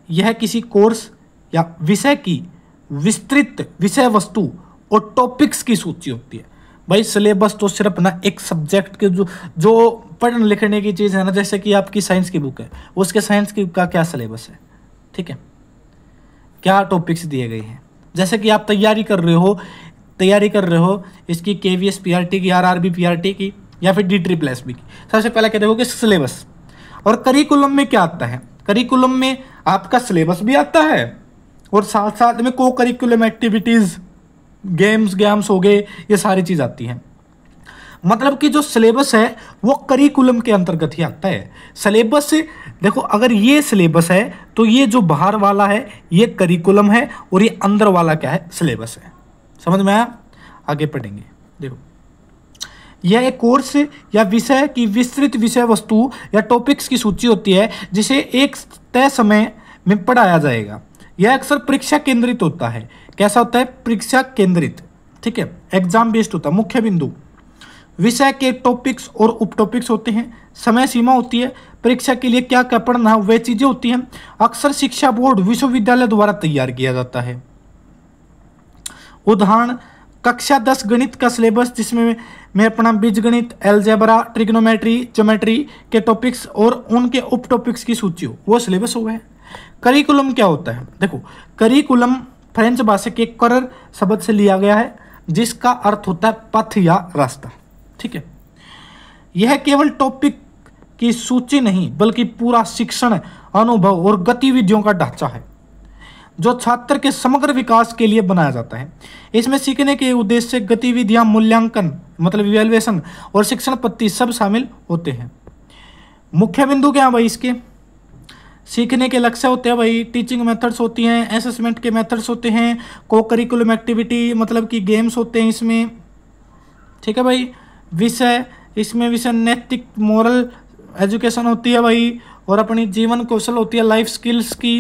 यह किसी कोर्स या विषय की विस्तृत विषय वस्तु और टॉपिक्स की सूची होती है। भाई सिलेबस तो सिर्फ ना एक सब्जेक्ट के जो पढ़ने लिखने की चीज़ है ना, जैसे कि आपकी साइंस की बुक है, उसके साइंस की का क्या सिलेबस है। ठीक है। क्या टॉपिक्स दिए गए हैं, जैसे कि आप तैयारी कर रहे हो इसकी KVS PRT की, RRB PRT की, या फिर DSSB की। सबसे पहले क्या देखोगे, सिलेबस। और करिकुलम में क्या आता है, करिकुलम में आपका सिलेबस भी आता है और साथ साथ में को करिकुलम एक्टिविटीज़, गेम्स हो गए, ये सारी चीज़ आती हैं। मतलब कि जो सिलेबस है वो करिकुलम के अंतर्गत ही आता है। सिलेबस से देखो, अगर ये सिलेबस है तो ये जो बाहर वाला है ये करिकुलम है और ये अंदर वाला क्या है, सिलेबस है। समझ में आया? आगे पढ़ेंगे। देखो, यह एक कोर्स या विषय की विस्तृत विषय वस्तु या टॉपिक्स की सूची होती है जिसे एक तय समय में पढ़ाया जाएगा। यह अक्सर परीक्षा केंद्रित होता है। कैसा होता है? परीक्षा केंद्रित, ठीक है, एग्जाम बेस्ड होता है। मुख्य बिंदु, विषय के टॉपिक्स और उप टॉपिक्स होते हैं। समय सीमा होती है, परीक्षा के लिए क्या क्या पढ़ना है वे चीजें होती हैं। अक्सर शिक्षा बोर्ड विश्वविद्यालय द्वारा तैयार किया जाता है। उदाहरण, कक्षा 10 गणित का सिलेबस जिसमें मैं अपना बीजगणित, अलजेब्रा, ट्रिग्नोमेट्री, ज्योमेट्री के टॉपिक्स और उनके उप टॉपिक्स की सूची हो, वो सिलेबस हो गया। करिकुलम क्या होता है? देखो, करिकुलम फ्रेंच भाषा के करर शब्द से लिया गया है जिसका अर्थ होता है पथ या रास्ता, ठीक है। यह केवल टॉपिक की सूची नहीं बल्कि पूरा शिक्षण, अनुभव और गतिविधियों का ढांचा है जो छात्र के समग्र विकास के लिए बनाया जाता है। इसमें सीखने के उद्देश्य, गतिविधियां, मूल्यांकन मतलब इवैल्यूएशन और शिक्षण पद्धति सब शामिल होते हैं। मुख्य बिंदु क्या है भाई इसके? सीखने के लक्ष्य होते हैं भाई, टीचिंग मेथड्स होती हैं, असेसमेंट के मेथड्स होते हैं, को करिकुलम एक्टिविटी मतलब कि गेम्स होते हैं इसमें, ठीक है भाई। विषय, इसमें विषय नैतिक मोरल एजुकेशन होती है भाई, और अपनी जीवन कौशल होती है, लाइफ स्किल्स की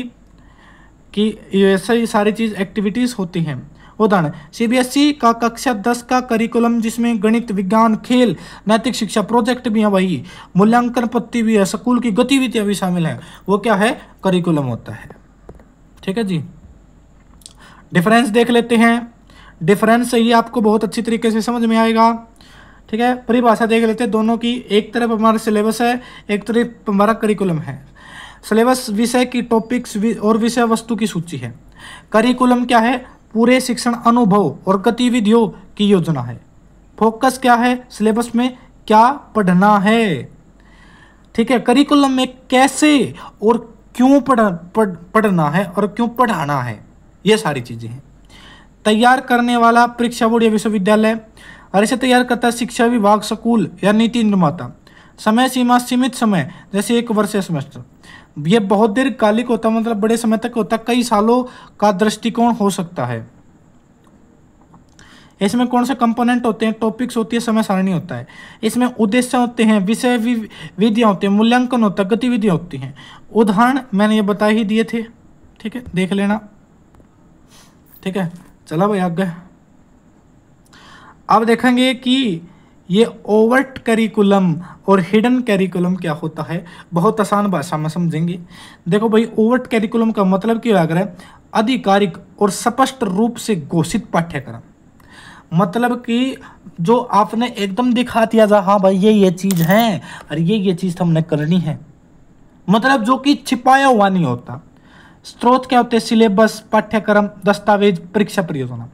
ऐसा ही सारी चीज़ एक्टिविटीज़ होती हैं। उदाहरण, सीबीएसई का कक्षा 10 का करिकुलम जिसमें गणित, विज्ञान, खेल, नैतिक शिक्षा, प्रोजेक्ट भी है भाई, मूल्यांकन पद्धति भी है, स्कूल की गतिविधियां भी शामिल हैं, वो क्या है? करिकुलम होता है, ठीक है जी। डिफरेंस देख लेते हैं। डिफरेंस ये आपको बहुत अच्छी तरीके से समझ में आएगा, ठीक है। परिभाषा देख लेते हैं दोनों की। एक तरफ हमारा सिलेबस है, एक तरफ हमारा करिकुलम है। सिलेबस विषय की टॉपिक्स और विषय वस्तु की सूची है। करिकुलम क्या है? पूरे शिक्षण, अनुभव और गतिविधियों की योजना है। फोकस क्या है? सिलेबस में क्या पढ़ना है, ठीक है। करिकुलम में कैसे और क्यों पढ़ना है और क्यों पढ़ाना है, ये सारी चीजें हैं। तैयार करने वाला परीक्षा बोर्ड या विश्वविद्यालय, और इसे तैयार करता है शिक्षा विभाग, स्कूल या नीति निर्माता। समय सीमा, सीमित समय जैसे 1 वर्ष या सेमेस्टर। ये बहुत दीर्घकालिक होता है, मतलब बड़े समय तक होता है, कई सालों का दृष्टिकोण हो सकता है। इसमें कौन से कंपोनेंट होते हैं? टॉपिक्स होती है, समय सारणी होता है। इसमें उद्देश्य होते हैं, विषय विधियां होती हैं, मूल्यांकन होता है, गतिविधियां होती हैं। उदाहरण मैंने ये बता ही दिए थे, ठीक है, देख लेना, ठीक है। चला भाई आगे। अब देखेंगे कि ये ओवर्ट करिकुलम और हिडन करिकुलम क्या होता है, बहुत आसान भाषा में समझेंगे। देखो भाई, ओवर्ट करिकुलम का मतलब क्या है? आधिकारिक और स्पष्ट रूप से घोषित पाठ्यक्रम, मतलब कि जो आपने एकदम दिखा दिया जा, हाँ भाई ये चीज है और ये चीज हमने करनी है, मतलब जो कि छिपाया हुआ नहीं होता। स्रोत क्या होते हैं? सिलेबस, पाठ्यक्रम, दस्तावेज, परीक्षा परियोजना।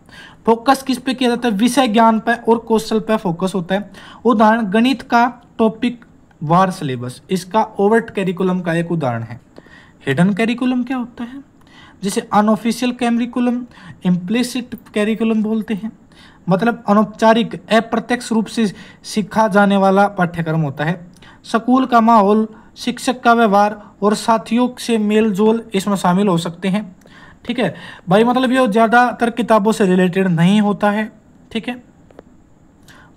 फोकस किस पे किया जाता है? विषय ज्ञान पे और कौशल पे फोकस होता है। उदाहरण, गणित का टॉपिक वार सिलेबस, इसका ओवर्ट करिकुलम का एक उदाहरण है। हिडन करिकुलम क्या होता है? जिसे अनऑफिशियल करिकुलम, इम्प्लिसिट करिकुलम बोलते हैं, मतलब अनौपचारिक, अप्रत्यक्ष रूप से सीखा जाने वाला पाठ्यक्रम होता है। स्कूल का माहौल, शिक्षक का व्यवहार और साथियों से मेल जोल इसमें शामिल हो सकते हैं, ठीक है भाई। मतलब ये ज़्यादातर किताबों से रिलेटेड नहीं होता है, ठीक है।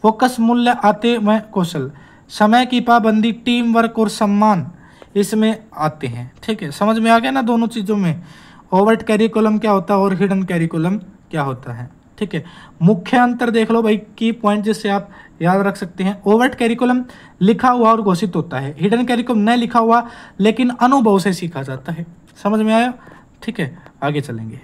फोकस, मूल्य, आते में कौशल, समय की पाबंदी, टीम वर्क और सम्मान इसमें आते हैं, ठीक है। समझ में आ गया ना दोनों चीज़ों में? ओवर्ट करिकुलम क्या होता है और हिडन करिकुलम क्या होता है, ठीक है। मुख्य अंतर देख लो भाई, की पॉइंट जिससे आप याद रख सकते हैं। ओवर्ट करिकुलम लिखा हुआ और घोषित होता है, हिडन करिकुलम न लिखा हुआ लेकिन अनुभव से सीखा जाता है। समझ में आया? ठीक है, आगे चलेंगे,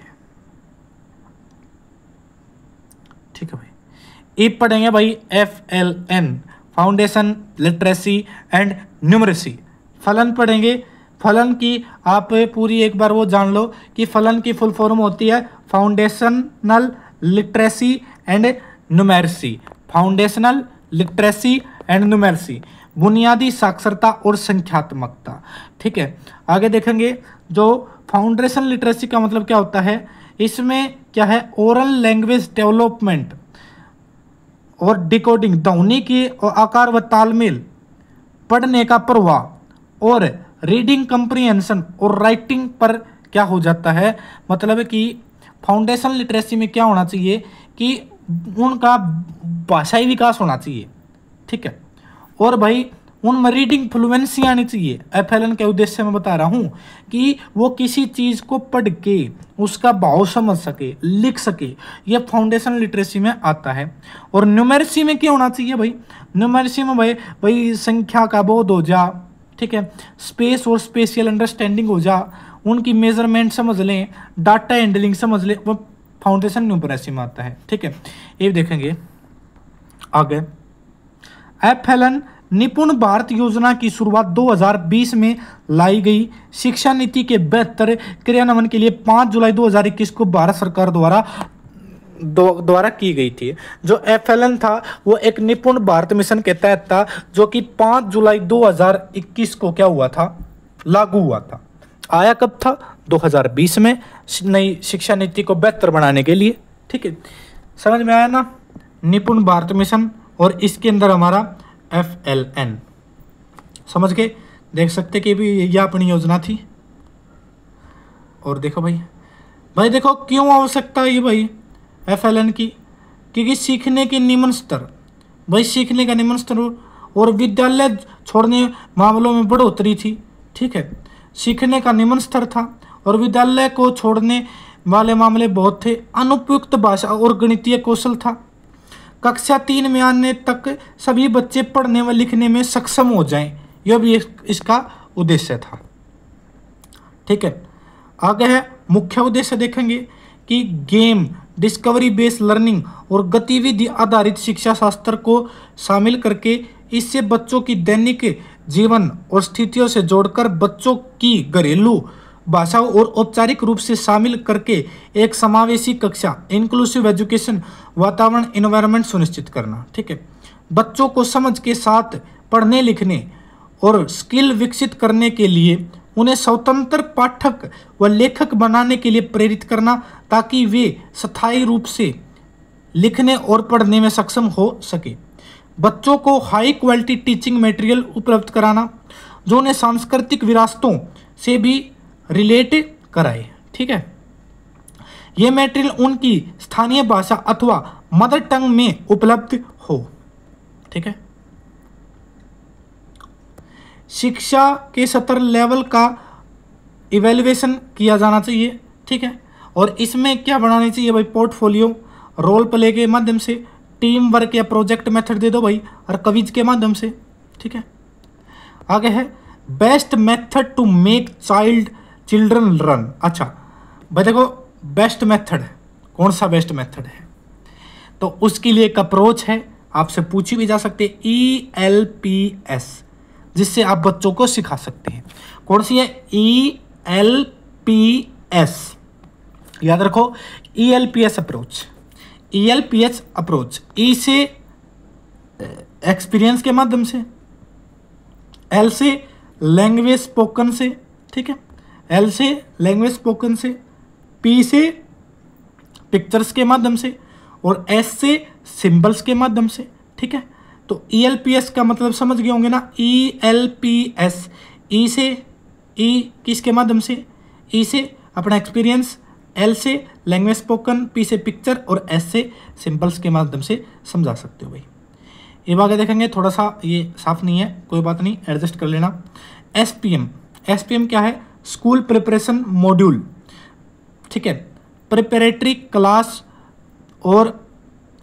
ठीक है भाई। ई पढ़ेंगे भाई, FLN, foundation literacy and numeracy. फलन पढ़ेंगे। फलन की आप पूरी एक बार वो जान लो कि फलन की फुल फॉर्म होती है foundational literacy and numeracy. Foundational literacy and numeracy, बुनियादी साक्षरता और संख्यात्मकता, ठीक है। आगे देखेंगे, जो फाउंडेशन लिटरेसी का मतलब क्या होता है, इसमें क्या है? ओरल लैंग्वेज डेवलपमेंट, और डिकोडिंग, ध्वनि के आकार व तालमेल, पढ़ने का प्रवाह और रीडिंग कम्प्रीहेंशन और राइटिंग पर क्या हो जाता है, मतलब कि फाउंडेशन लिटरेसी में क्या होना चाहिए कि उनका भाषाई विकास होना चाहिए, ठीक है। और भाई उनमें रीडिंग फ्लुएंसी आनी चाहिए। FLN के उद्देश्य से मैं बता रहा हूँ कि वो किसी चीज़ को पढ़ के उसका भाव समझ सके, लिख सके, ये फाउंडेशन लिटरेसी में आता है। और न्यूमेरेसी में क्या होना चाहिए भाई, न्यूमेरेसी में भाई संख्या का बोध हो जा, ठीक है, स्पेस और स्पेशियल अंडरस्टैंडिंग हो जा, उनकी मेजरमेंट समझ लें, डाटा हैंडलिंग समझ लें, वो फाउंडेशन न्यूमेरेसी में आता है, ठीक है। ये देखेंगे आगे। FLN निपुण भारत योजना की शुरुआत 2020 में लाई गई शिक्षा नीति के बेहतर क्रियान्वयन के लिए 5 जुलाई 2021 को भारत सरकार द्वारा की गई थी। जो FLN था वो एक निपुण भारत मिशन के तहत था, जो कि 5 जुलाई 2021 को क्या हुआ था, लागू हुआ था। आया कब था, 2020 में, नई शिक्षा नीति को बेहतर बनाने के लिए, ठीक है। समझ में आया ना, निपुण भारत मिशन, और इसके अंदर हमारा FLN, समझ के देख सकते कि भी यह अपनी योजना थी। और देखो भाई देखो क्यों आवश्यकता है ये भाई FLN की, क्योंकि सीखने के निम्न स्तर, भाई सीखने का निम्न स्तर और विद्यालय छोड़ने मामलों में बढ़ोतरी थी, ठीक है। सीखने का निम्न स्तर था और विद्यालय को छोड़ने वाले मामले बहुत थे। अनुपयुक्त भाषा और गणितीय कौशल था। कक्षा 3 में आने तक सभी बच्चे पढ़ने व लिखने में सक्षम हो जाएं, यह भी इसका उद्देश्य था, ठीक है। आगे है मुख्य उद्देश्य, देखेंगे कि गेम, डिस्कवरी बेस्ड लर्निंग और गतिविधि आधारित शिक्षा शास्त्र को शामिल करके इससे बच्चों की दैनिक जीवन और स्थितियों से जोड़कर बच्चों की घरेलू भाषा और औपचारिक रूप से शामिल करके एक समावेशी कक्षा, इंक्लूसिव एजुकेशन वातावरण, एनवायरनमेंट सुनिश्चित करना, ठीक है। बच्चों को समझ के साथ पढ़ने लिखने और स्किल विकसित करने के लिए उन्हें स्वतंत्र पाठक व लेखक बनाने के लिए प्रेरित करना, ताकि वे स्थायी रूप से लिखने और पढ़ने में सक्षम हो सके। बच्चों को हाई क्वालिटी टीचिंग मटेरियल उपलब्ध कराना, जो उन्हें सांस्कृतिक विरासतों से भी रिलेट कराए, ठीक है। ये मटेरियल उनकी स्थानीय भाषा अथवा मदर टंग में उपलब्ध हो, ठीक है। शिक्षा के सत्र लेवल का इवैल्यूएशन किया जाना चाहिए, ठीक है। और इसमें क्या बनानी चाहिए भाई, पोर्टफोलियो, रोल प्ले के माध्यम से, टीम वर्क या प्रोजेक्ट मेथड दे दो भाई, और क्विज के माध्यम से, ठीक है। आगे है best method to make children run. अच्छा भाई देखो, बेस्ट मेथड कौन सा बेस्ट मेथड है, तो उसके लिए एक अप्रोच है, आपसे पूछी भी जा सकती है, ELPS, जिससे आप बच्चों को सिखा सकते हैं। कौन सी है, ELPS, याद रखो, ELPS approach. ELPS approach, E से एक्सपीरियंस के माध्यम से, L से लैंग्वेज स्पोकन से, ठीक है, L से लैंग्वेज स्पोकन से, P से पिक्चर्स के माध्यम से, और S से सिंबल्स के माध्यम से, ठीक है। तो ELPS का मतलब समझ गए होंगे ना, ELPS, E से, E किसके माध्यम से, E से अपना एक्सपीरियंस, L से लैंग्वेज स्पोकन, P से पिक्चर, और S से सिंबल्स के माध्यम से समझा सकते हो भाई। ये आगे देखेंगे, थोड़ा सा ये साफ नहीं है, कोई बात नहीं, एडजस्ट कर लेना। SPM क्या है, स्कूल प्रिपरेशन मॉड्यूल, ठीक है, प्रिपरेटरी क्लास और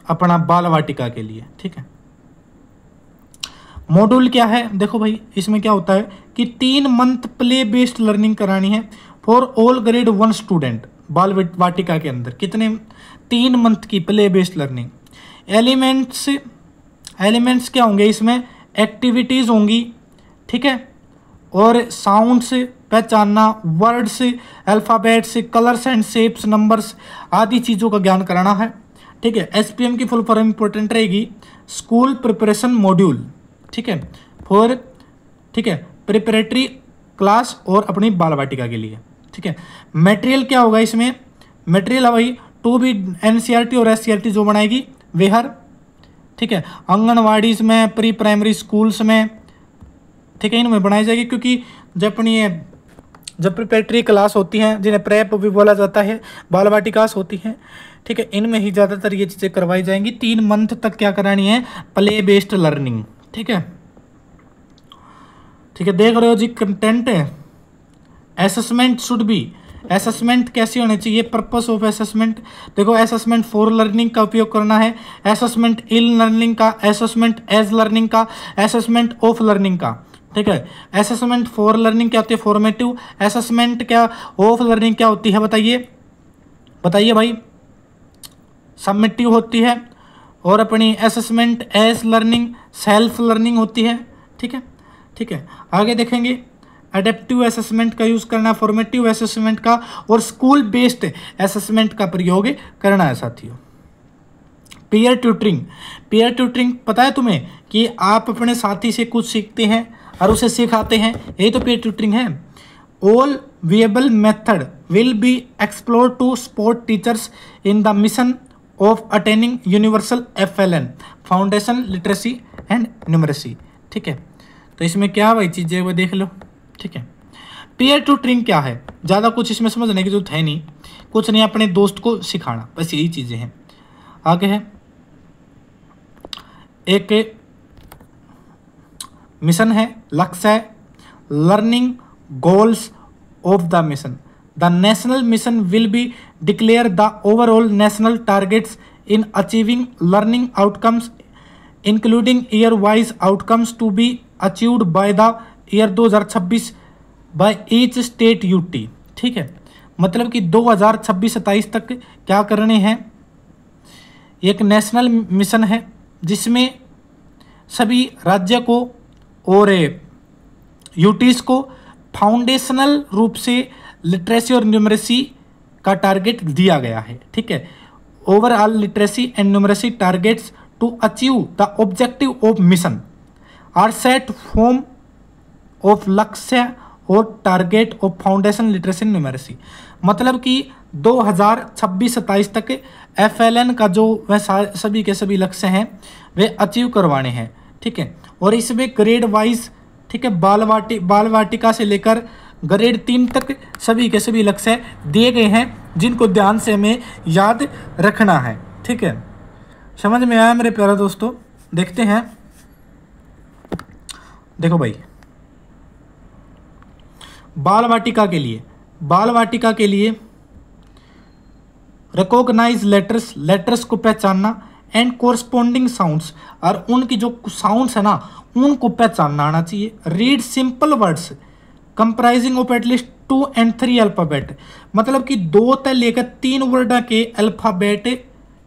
अपना बाल वाटिका के लिए, ठीक है। मॉड्यूल क्या है, देखो भाई इसमें क्या होता है कि 3 मंथ प्ले बेस्ड लर्निंग करानी है फॉर ऑल ग्रेड 1 स्टूडेंट। बाल वाटिका के अंदर कितने, 3 मंथ की प्ले बेस्ड लर्निंग। एलिमेंट्स क्या होंगे इसमें, एक्टिविटीज़ होंगी, ठीक है, और साउंड से पहचानना, वर्ड से, अल्फ़ाबेट से, कलर्स एंड शेप्स, नंबर्स आदि चीज़ों का ज्ञान कराना है, ठीक है। SPM की फुल फॉर्म इंपॉर्टेंट रहेगी, स्कूल प्रिपरेशन मॉड्यूल, ठीक है, फॉर, ठीक है, प्रिपरेटरी क्लास और अपनी बाल वाटिका के लिए, ठीक है। मटेरियल क्या होगा इसमें, मटेरियल है भाई 2B NCERT और SCERT जो बनाएगी, वेहर, ठीक है। आंगनवाड़ीज में, प्री प्राइमरी स्कूल्स में, ठीक है, इनमें बनाई जाएगी, क्योंकि जब अपनी जब प्रिपरेटरी क्लास होती हैं, जिन्हें प्रेप भी बोला जाता है, बाल वाटिकास होती हैं, ठीक है, इनमें ही ज़्यादातर ये चीज़ें करवाई जाएंगी। 3 मंथ तक क्या करानी है, प्ले बेस्ड लर्निंग, ठीक है। ठीक है, देख रहे हो जी कंटेंट है। असेसमेंट शुड बी, असेसमेंट कैसी होनी चाहिए, पर्पस ऑफ असेसमेंट, देखो असेसमेंट फॉर लर्निंग का उपयोग करना है, असेसमेंट इन लर्निंग का, असेसमेंट एज लर्निंग का, असेसमेंट ऑफ लर्निंग का, ठीक है। असेसमेंट फॉर लर्निंग क्या होती है, फॉर्मेटिव, असेसमेंट क्या ऑफ लर्निंग क्या होती है, बताइए बताइए भाई, सबमिटिव होती है, और अपनी assessment as learning self learning होती है, ठीक है। ठीक है, आगे देखेंगे, एडेप्टिव असेसमेंट का यूज़ करना, फॉर्मेटिव असेसमेंट का और स्कूल बेस्ड असेसमेंट का प्रयोग करना है साथियों। पीयर ट्यूटरिंग, पीयर ट्यूटरिंग पता है तुम्हें कि आप अपने साथी से कुछ सीखते हैं और उसे सिखाते हैं, यही तो पीयर ट्यूटरिंग है। All viable method will be explore to support teachers in the mission of attaining universal FLN, foundation literacy and numeracy, ठीक है। तो इसमें क्या भाई चीज़ें वो देख लो, ठीक है। पीयर ट्यूटरिंग क्या है, ज़्यादा कुछ इसमें समझने की जरूरत है नहीं, कुछ नहीं, अपने दोस्त को सिखाना, बस यही चीज़ें हैं। आगे है एक मिशन है, लक्ष्य है, learning goals of the mission, the national mission will be declare the overall national targets in achieving learning outcomes including year wise outcomes to be achieved by the year 2026 by each state UT, ठीक है। मतलब कि 2026-27 तक क्या करने हैं, एक नेशनल मिशन है जिसमें सभी राज्य को और यूटीज को फाउंडेशनल रूप से लिटरेसी और न्यूमरेसी का टारगेट दिया गया है, ठीक है। Overall literacy and numeracy targets to achieve the objective of mission are set form of लक्ष्य और target of foundation literacy and numeracy. मतलब कि 2026-27 तक FLN का जो वह सभी के सभी लक्ष्य हैं वे अचीव करवाने हैं, ठीक है। और इसमें ग्रेड वाइज, ठीक है, बाल वाटिका से लेकर ग्रेड 3 तक सभी के सभी लक्ष्य दिए गए हैं, जिनको ध्यान से हमें याद रखना है, ठीक है। समझ में आया मेरे प्यारे दोस्तों? देखते हैं, देखो भाई, बाल वाटिका के लिए रिकॉग्नाइज लेटर्स, लेटर्स को पहचानना, एंड कोरस्पॉन्डिंग साउंड्स, और उनकी जो साउंड्स है ना उनको पहचानना आना चाहिए। Read simple words comprising of at least 2 and 3 alphabet, मतलब कि 2 से लेकर 3 वर्ड के अल्फ़ाबेट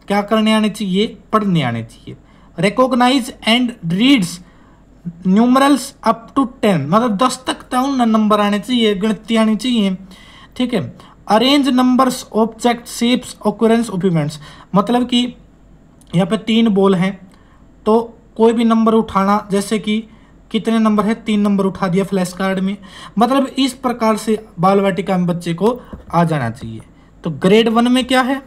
क्या करने आने चाहिए, पढ़ने आने चाहिए। Recognise and reads numerals up to 10, मतलब 10 तक तो नंबर आने चाहिए, गिनती आनी चाहिए, ठीक है। Arrange numbers object shapes occurrence of events, मतलब कि यहाँ पे 3 बॉल हैं तो कोई भी नंबर उठाना, जैसे कि कितने नंबर है, 3 नंबर उठा दिया फ्लैश कार्ड में, मतलब इस प्रकार से बाल वाटिका में बच्चे को आ जाना चाहिए। तो ग्रेड 1 में क्या है,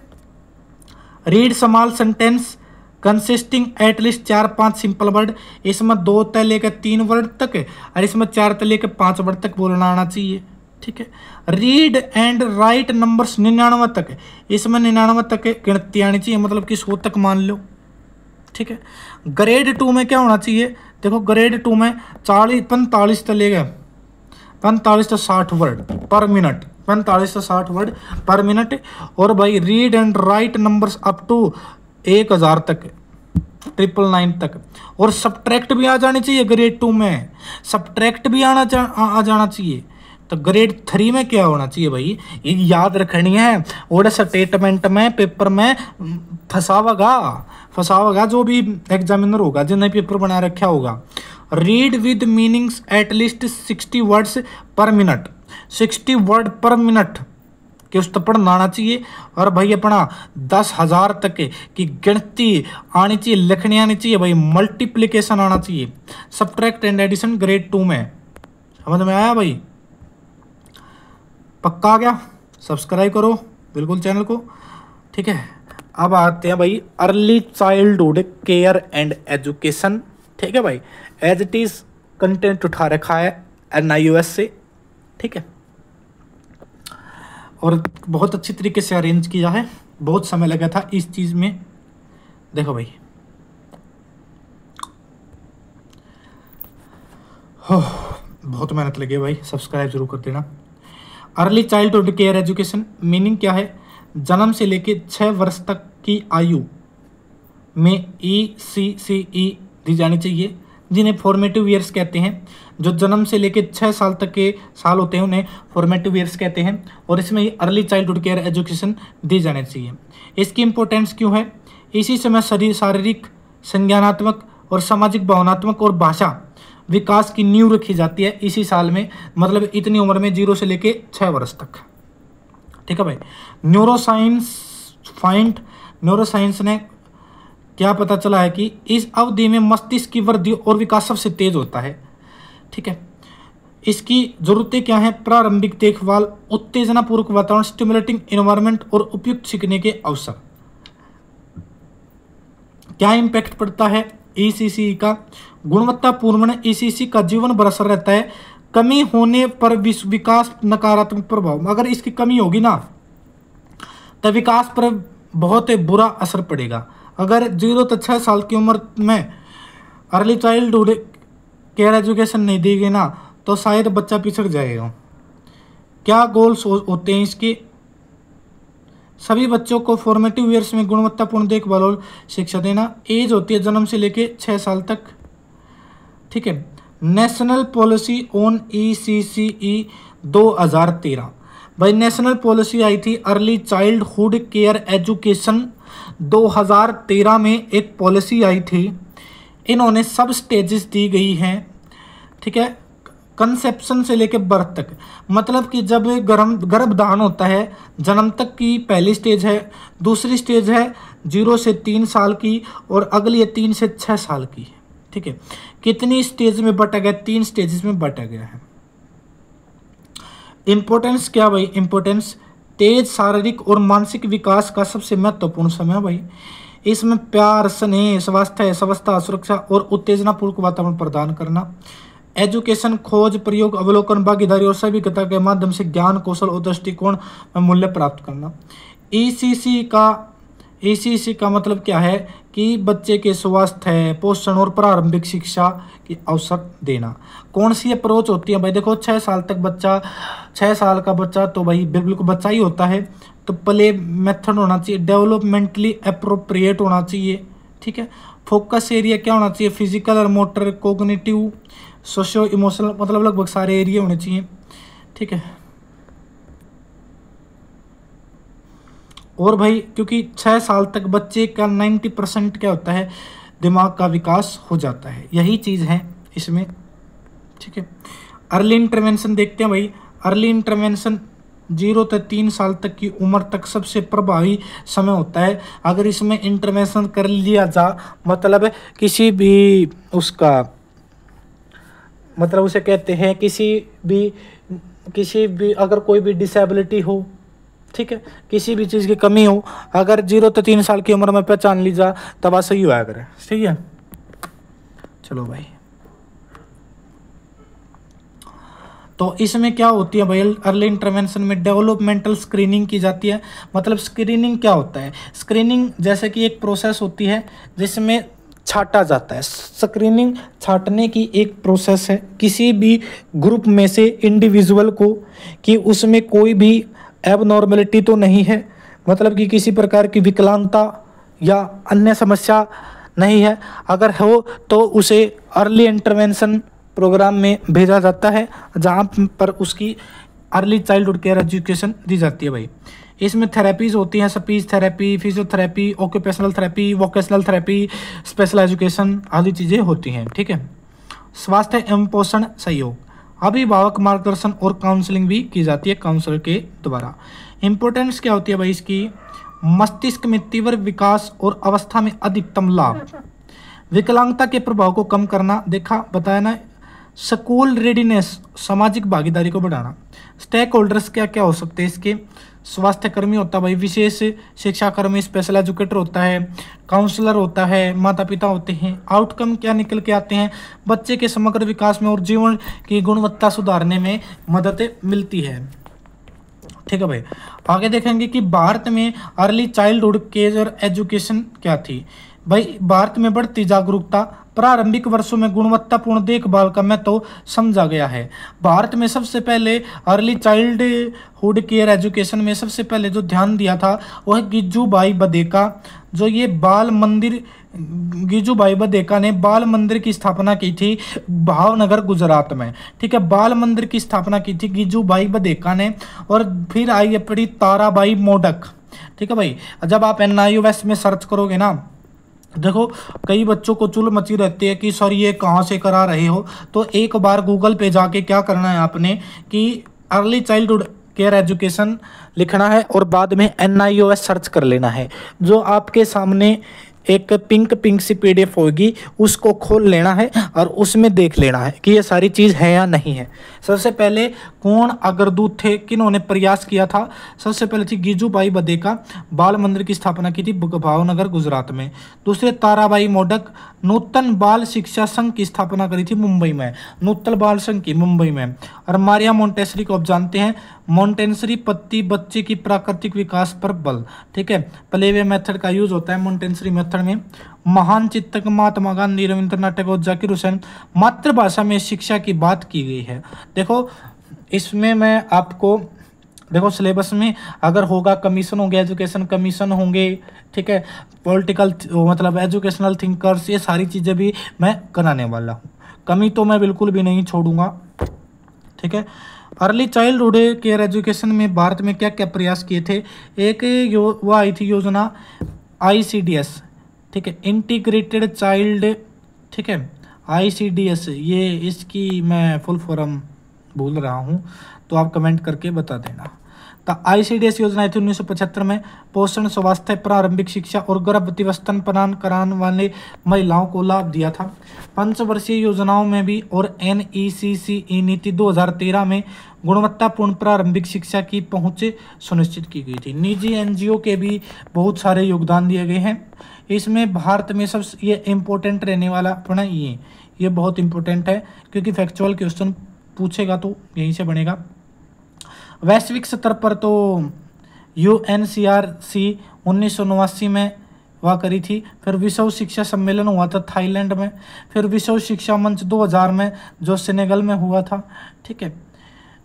read small sentence consisting at least 4-5 simple word, इसमें 2 से लेकर 3 वर्ड तक और इसमें 4 से लेकर 5 वर्ड तक बोलना आना चाहिए, ठीक है। रीड एंड राइट नंबर्स 99 तक, इसमें 99 तक गिनती आनी चाहिए, मतलब कि 100 तक मान लो, ठीक है। ग्रेड 2 में क्या होना चाहिए, देखो ग्रेड 2 में 45 से लेकर 45 से 60 वर्ड पर मिनट, 45 से 60 वर्ड पर मिनट। और भाई read and write numbers up to 1000 तक, 999 तक। और सब्ट्रैक्ट भी आ जानी चाहिए ग्रेड 2 में, सब्ट्रैक्ट भी आ जाना चाहिए। तो ग्रेड 3 में क्या होना चाहिए भाई, ये याद रखनी है, और स्टेटमेंट में पेपर में फंसावगा जो भी एग्जामिनर होगा, जिन्हें पेपर बना रखा होगा। Read with meanings at least 60 words पर मिनट, 60 वर्ड पर मिनट के उस तक पढ़ना आना चाहिए। और भाई अपना 10,000 तक की गिनती आनी चाहिए, लिखनी आनी चाहिए भाई, मल्टीप्लिकेशन आना चाहिए। सब्ट्रैक्ट एंड एडिशन ग्रेड 2 में, समझ में आया भाई? पक्का आ गया? सब्सक्राइब करो बिल्कुल चैनल को, ठीक है। अब आते हैं भाई early childhood care and education. ठीक है भाई, एज इट इज कंटेंट उठा रखा है NIOS से। ठीक है, और बहुत अच्छी तरीके से अरेंज किया है, बहुत समय लगा था इस चीज में। देखो भाई, हो बहुत मेहनत लगी है भाई, सब्सक्राइब जरूर कर देना। Early childhood care education meaning क्या है? जन्म से लेकर 6 वर्ष तक की आयु में ECCE दी जानी चाहिए, जिन्हें फॉर्मेटिव ईयर्स कहते हैं। जो जन्म से लेकर 6 साल तक के साल होते हैं उन्हें फॉर्मेटिव ईयर्स कहते हैं, और इसमें अर्ली चाइल्डहुड केयर एजुकेशन दी जानी चाहिए। इसकी इंपॉर्टेंस क्यों है? इसी समय शारीरिक, संज्ञानात्मक और सामाजिक, भावनात्मक और भाषा विकास की नींव रखी जाती है इसी साल में, मतलब इतनी उम्र में 0 से लेके 6 वर्ष तक। ठीक है भाई, न्यूरोसाइंस ने क्या पता चला है कि इस अवधि में मस्तिष्क की वृद्धि और विकास सबसे तेज होता है। ठीक है, इसकी जरूरतें क्या है? प्रारंभिक देखभाल, उत्तेजनापूर्वक वातावरण, स्टिमुलेटिंग एनवायरनमेंट और उपयुक्त सीखने के अवसर। क्या इम्पैक्ट पड़ता है ECCE का? गुणवत्तापूर्ण ECCE का जीवन भर असर रहता है। कमी होने पर विकास नकारात्मक प्रभाव, अगर इसकी कमी होगी ना तो विकास पर बहुत बुरा असर पड़ेगा। अगर 0 से 6 साल की उम्र में अर्ली चाइल्डहुड केयर एजुकेशन नहीं दी गई ना तो शायद बच्चा पिछड़ जाएगा। क्या गोल्स होते हैं इसके? सभी बच्चों को फॉर्मेटिव ईयर्स में गुणवत्तापूर्ण देखभाल और शिक्षा देना। एज होती है जन्म से लेके 6 साल तक। ठीक है, नेशनल पॉलिसी ऑन ECCE 2013। भाई नेशनल पॉलिसी आई थी अर्ली चाइल्डहुड केयर एजुकेशन 2013 में, एक पॉलिसी आई थी। इन्होंने सब स्टेजेस दी गई हैं। ठीक है, कंसेप्शन से लेकर बर्थ तक, मतलब कि जब गर्भधान होता है जन्म तक की पहली स्टेज है, दूसरी स्टेज है 0 से 3 साल की, और अगली है 3 से 6 साल की। ठीक है, कितनी स्टेज में बांटा गया? 3 स्टेजेस में बांटा गया है। इंपॉर्टेंस क्या भाई? इंपॉर्टेंस तेज शारीरिक और मानसिक विकास का सबसे महत्वपूर्ण समय भाई। इसमें प्यार, स्नेह, स्वास्थ्य, स्वास्थ्य, सुरक्षा और उत्तेजनापूर्वक वातावरण प्रदान करना। एजुकेशन खोज, प्रयोग, अवलोकन, भागीदारी और सभिकता के माध्यम से ज्ञान, कौशल और दृष्टिकोण में मूल्य प्राप्त करना। ECCE का मतलब क्या है कि बच्चे के स्वास्थ्य, पोषण और प्रारंभिक शिक्षा के अवसर देना। कौन सी अप्रोच होती है भाई? देखो 6 साल तक बच्चा, 6 साल का बच्चा तो भाई बिल्कुल बच्चा ही होता है, तो प्ले मेथड होना चाहिए, डेवलपमेंटली अप्रोप्रिएट होना चाहिए। ठीक है, फोकस एरिया क्या होना चाहिए? फिजिकल और मोटर, कोग्निटिव, सोशियो इमोशनल, मतलब लगभग सारे एरिया होने चाहिए। ठीक है, और भाई क्योंकि 6 साल तक बच्चे का 90% क्या होता है? दिमाग का विकास हो जाता है, यही चीज़ है इसमें। ठीक है, अर्ली इंटरवेंशन देखते हैं भाई। अर्ली इंटरवेंशन 0 से 3 साल तक की उम्र तक सबसे प्रभावी समय होता है। अगर इसमें इंटरवेंशन कर लिया जा, मतलब किसी भी उसका, मतलब उसे कहते हैं किसी भी अगर कोई भी डिसेबिलिटी हो, ठीक है, किसी भी चीज़ की कमी हो, अगर 0 से 3 साल की उम्र में पहचान ली जा तब सही हुआ करे। ठीक है, चलो भाई, तो इसमें क्या होती है भाई? अर्ली इंटरवेंशन में डेवलपमेंटल स्क्रीनिंग की जाती है। मतलब स्क्रीनिंग क्या होता है? स्क्रीनिंग जैसे कि एक प्रोसेस होती है जिसमें छांटा जाता है। स्क्रीनिंग छांटने की एक प्रोसेस है किसी भी ग्रुप में से इंडिविजुअल को, कि उसमें कोई भी एबनॉर्मेलिटी तो नहीं है, मतलब कि किसी प्रकार की विकलांगता या अन्य समस्या नहीं है। अगर हो तो उसे अर्ली इंटरवेंशन प्रोग्राम में भेजा जाता है, जहाँ पर उसकी अर्ली चाइल्डहुड केयर एजुकेशन दी जाती है भाई। इसमें थेरेपीज होती हैं, speech therapy, physiotherapy, occupational therapy, vocational therapy, special education आदि चीज़ें होती हैं। ठीक है, स्वास्थ्य एवं पोषण सहयोग, अभिभावक मार्गदर्शन और काउंसलिंग भी की जाती है काउंसलर के द्वारा। इंपॉर्टेंस क्या होती है भाई इसकी? मस्तिष्क में तीव्र विकास और अवस्था में अधिकतम लाभ, विकलांगता के प्रभाव को कम करना। देखा, बताया ना, स्कूल रेडीनेस, सामाजिक भागीदारी को बढ़ाना। स्टेक होल्डर्स क्या क्या हो सकते हैं इसके? स्वास्थ्य कर्मी होता है भाई, विशेष शिक्षा कर्मी स्पेशल एजुकेटर होता है, काउंसलर होता है, माता पिता होते हैं। आउटकम क्या निकल के आते हैं? बच्चे के समग्र विकास में और जीवन की गुणवत्ता सुधारने में मदद मिलती है। ठीक है भाई, आगे देखेंगे कि भारत में अर्ली चाइल्डहुड केयर एजुकेशन क्या थी। भाई भारत में बढ़ती जागरूकता, प्रारंभिक वर्षों में गुणवत्तापूर्ण देखभाल का महत्व समझा गया है। भारत में सबसे पहले अर्ली चाइल्डहुड केयर एजुकेशन में सबसे पहले जो ध्यान दिया था वह गिज्जूभाई बधेका, जो ये बाल मंदिर, गिज्जूभाई बधेका ने बाल मंदिर की स्थापना की थी भावनगर गुजरात में। ठीक है, बाल मंदिर की स्थापना की थी गिज्जूभाई बधेका ने। और फिर आई अपनी ताराबाई मोडक। ठीक है भाई, जब आप NIOS में सर्च करोगे ना, देखो कई बच्चों को चुल मची रहती है कि सर ये कहाँ से करा रहे हो, तो एक बार गूगल पे जाके क्या करना है आपने कि अर्ली चाइल्डहुड केयर एजुकेशन लिखना है और बाद में NIOS सर्च कर लेना है। जो आपके सामने एक पिंक सी PDF होगी, उसको खोल लेना है और उसमें देख लेना है कि ये सारी चीज़ है या नहीं है। सबसे पहले कौन अग्रदूत थे, किन्होंने प्रयास किया था? सबसे पहले थी गिज्जूभाई बधेका, बाल मंदिर की स्थापना की थी भावनगर गुजरात में। दूसरे ताराबाई मोडक, नूतन बाल शिक्षा संघ की स्थापना करी थी मुंबई में, नूतन बाल संघ की मुंबई में। और मारिया मोंटेसरी को आप जानते हैं, मोंटेसरी पत्ती बच्चे की प्राकृतिक विकास पर बल। ठीक है, प्लेवे मेथड का यूज होता है मोंटेसरी मेथड में। महान चिंतक महात्मा गांधी, रविंद्रनाथ टैगोर, जाकिर हुसैन, मातृभाषा में शिक्षा की बात की गई है। देखो इसमें मैं आपको, देखो सिलेबस में अगर होगा कमीशन होंगे, एजुकेशन कमीशन होंगे, ठीक है, पॉलिटिकल मतलब एजुकेशनल थिंकर्स, ये सारी चीज़ें भी मैं कराने वाला हूँ, कमी तो मैं बिल्कुल भी नहीं छोड़ूंगा। ठीक है, अर्ली चाइल्डहुड केयर एजुकेशन में भारत में क्या क्या प्रयास किए थे? एक वो आई थी योजना ICDS, ठीक है, इंटीग्रेटेड चाइल्ड, ठीक है, ICDS, ये इसकी मैं फुल फॉर्म भूल रहा हूँ तो आप कमेंट करके बता देना। तो ICDS योजना आई थी 1975 में। पोषण, स्वास्थ्य, प्रारंभिक शिक्षा और गर्भवती व स्तनपान कराने वाले महिलाओं को लाभ दिया था। पंचवर्षीय योजनाओं में भी और NECCE नीति 2013 में गुणवत्तापूर्ण प्रारंभिक शिक्षा की पहुंच सुनिश्चित की गई थी। निजी NGO के भी बहुत सारे योगदान दिए गए हैं इसमें। भारत में सबसे ये इम्पोर्टेंट रहने वाला अपना ये बहुत इम्पोर्टेंट है क्योंकि फैक्चुअल क्वेश्चन पूछेगा तो यहीं से बनेगा। वैश्विक स्तर पर तो UNCRC 1989 में वह करी थी। फिर विश्व शिक्षा सम्मेलन हुआ था थाईलैंड में। फिर विश्व शिक्षा मंच 2000 में जो सेनेगल में हुआ था। ठीक है,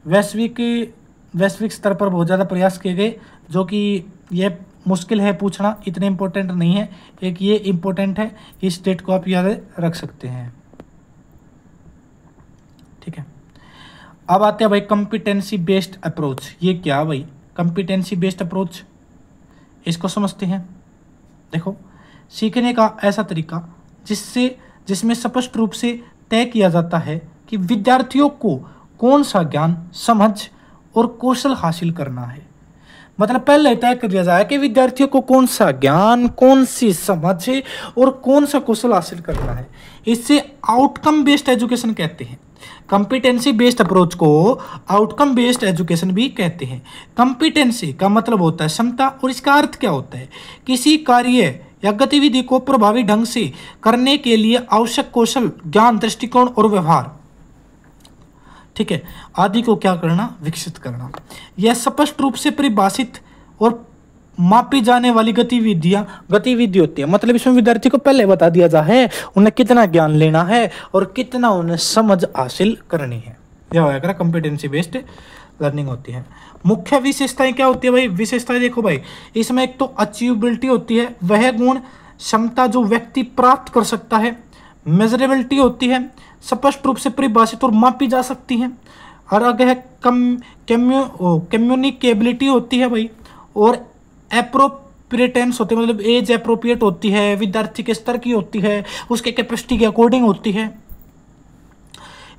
वैश्विक स्तर पर बहुत ज़्यादा प्रयास किए गए, जो कि ये मुश्किल है पूछना, इतने इम्पोर्टेंट नहीं है। एक ये इम्पोर्टेंट है, इस डेट को आप याद रख सकते हैं। ठीक है, अब आते हैं भाई कॉम्पिटेंसी बेस्ड अप्रोच। ये क्या भाई कॉम्पिटेंसी बेस्ड अप्रोच, इसको समझते हैं। देखो, सीखने का ऐसा तरीका जिसमें स्पष्ट रूप से तय किया जाता है कि विद्यार्थियों को कौन सा ज्ञान, समझ और कौशल हासिल करना है। मतलब पहले तय कर दिया जाए कि विद्यार्थियों को कौन सा ज्ञान, कौन सी समझ और कौन सा कौशल हासिल करना है। इससे आउटकम बेस्ड एजुकेशन कहते हैं। कॉम्पिटेंसी बेस्ड अप्रोच को आउटकम बेस्ड एजुकेशन भी कहते हैं। कॉम्पिटेंसी का मतलब होता है क्षमता, और इसका अर्थ क्या होता है? किसी कार्य या गतिविधि को प्रभावी ढंग से करने के लिए आवश्यक कौशल, ज्ञान, दृष्टिकोण और व्यवहार, ठीक है, आदि को क्या करना, विकसित करना। यह स्पष्ट रूप से परिभाषित और मापी जाने वाली गतिविधि होती है। मतलब इसमें विद्यार्थी को पहले बता दिया जाए उन्हें कितना ज्ञान लेना है और कितना उन्हें समझ हासिल करनी है। यह होगा कॉम्पिटेंसी बेस्ड लर्निंग होती है। मुख्य विशेषताएं क्या होती है भाई? विशेषताएं देखो भाई, इसमें एक तो अचीवेबिलिटी होती है, वह गुण क्षमता जो व्यक्ति प्राप्त कर सकता है। मेजरेबिलिटी होती है, स्पष्ट रूप से परिभाषित और मापी जा सकती है। और आगे है कम्युनिकेबिलिटी होती है भाई, और एप्रोप्रिएटेंस होती है, मतलब एज एप्रोप्रिएट होती है, विद्यार्थी के स्तर की होती है, उसके कैपेसिटी के अकॉर्डिंग होती है।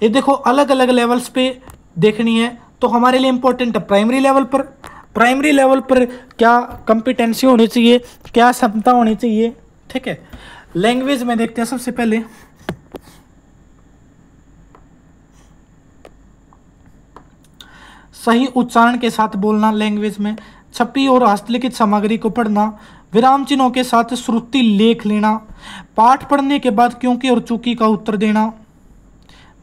ये देखो अलग अलग लेवल्स पे देखनी है तो हमारे लिए इंपॉर्टेंट है प्राइमरी लेवल पर क्या कॉम्पिटेंसी होनी चाहिए, क्या क्षमता होनी चाहिए। ठीक है, लैंग्वेज में देखते हैं सबसे पहले। सही उच्चारण के साथ बोलना लैंग्वेज में, छपी और हस्तलिखित सामग्री को पढ़ना, विराम चिन्हों के साथ श्रुति लेख लेना, पाठ पढ़ने के बाद क्योंकि और चूंकि का उत्तर देना।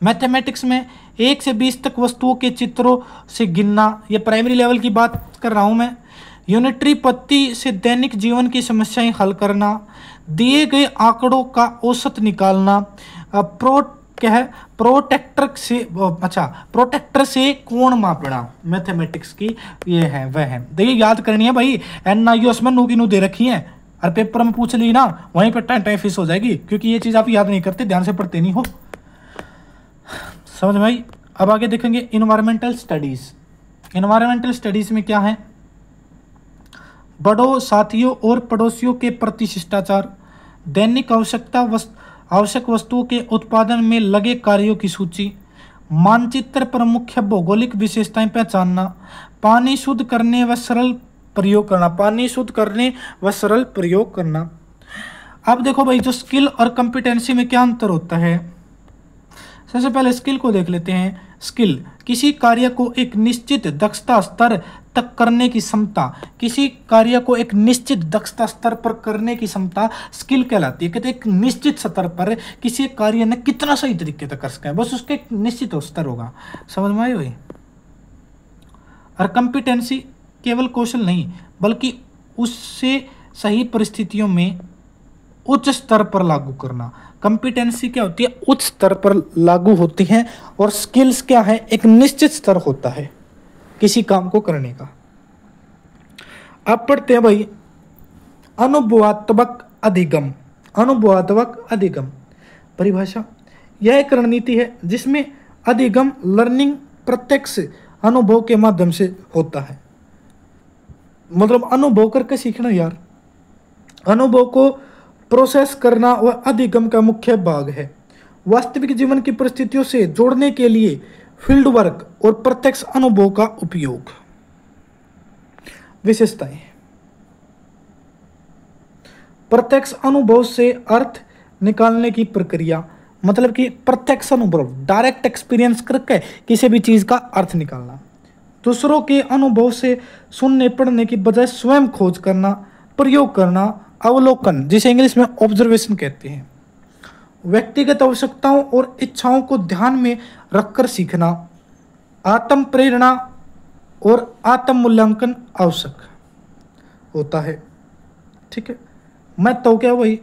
मैथमेटिक्स में 1 से 20 तक वस्तुओं के चित्रों से गिनना, ये प्राइमरी लेवल की बात कर रहा हूँ मैं। यूनिटरी पद्धति से दैनिक जीवन की समस्याएं हल करना, दिए गए आंकड़ों का औसत निकालना, प्रोटेक्टर से कोण मापना, मैथमेटिक्स की ये है वह है। देखिए याद करनी है भाई, NIOS में नू की नू दे रखी है और पेपर में पूछ ली ना वहीं पर टाइम फिस हो जाएगी, क्योंकि ये चीज़ आप याद नहीं करते, ध्यान से पढ़ते नहीं हो। समझ में आई। अब आगे देखेंगे इन्वायरमेंटल स्टडीज। इन्वायरमेंटल स्टडीज में क्या है, बड़ों, साथियों और पड़ोसियों के प्रति शिष्टाचार, दैनिक आवश्यक वस्तुओं के उत्पादन में लगे कार्यों की सूची, मानचित्र पर मुख्य भौगोलिक विशेषताएं पहचानना, पानी शुद्ध करने व सरल प्रयोग करना, पानी शुद्ध करने व सरल प्रयोग करना। अब देखो भाई, जो स्किल और कॉम्पिटेंसी में क्या अंतर होता है। सबसे पहले स्किल को देख लेते हैं। स्किल किसी कार्य को एक निश्चित दक्षता स्तर तक करने की क्षमता, किसी कार्य को एक निश्चित दक्षता स्तर पर करने की क्षमता स्किल कहलाती है। कहते एक निश्चित स्तर पर किसी कार्य ने कितना सही तरीके से कर सका है, बस उसके एक निश्चित स्तर होगा। समझ में आई भाई। और कॉम्पिटेंसी केवल कौशल नहीं बल्कि उससे सही परिस्थितियों में उच्च स्तर पर लागू करना। कॉम्पिटेंसी क्या होती है, उच्च स्तर पर लागू होती है, और स्किल्स क्या है, एक निश्चित स्तर होता है किसी काम को करने का। अब पढ़ते हैं भाई अनुभवात्मक अधिगम। अनुभवात्मक अधिगम परिभाषा, यह एक रणनीति है जिसमें अधिगम लर्निंग प्रत्यक्ष अनुभव के माध्यम से होता है। मतलब अनुभव करके सीखना यार। अनुभव को प्रोसेस करना वह अधिगम का मुख्य भाग है। वास्तविक जीवन की परिस्थितियों से जोड़ने के लिए फील्ड वर्क और प्रत्यक्ष अनुभव का उपयोग। विशेषताएं, प्रत्यक्ष अनुभव से अर्थ निकालने की प्रक्रिया, मतलब कि प्रत्यक्ष अनुभव, डायरेक्ट एक्सपीरियंस करके किसी भी चीज का अर्थ निकालना। दूसरों के अनुभव से सुनने पढ़ने की बजाय स्वयं खोज करना, प्रयोग करना, अवलोकन, जिसे इंग्लिश में ऑब्जर्वेशन कहते हैं। व्यक्तिगत आवश्यकताओं और इच्छाओं को ध्यान में रखकर सीखना। आत्म प्रेरणा और आत्म मूल्यांकन आवश्यक होता है। ठीक है। मैं तो क्या वही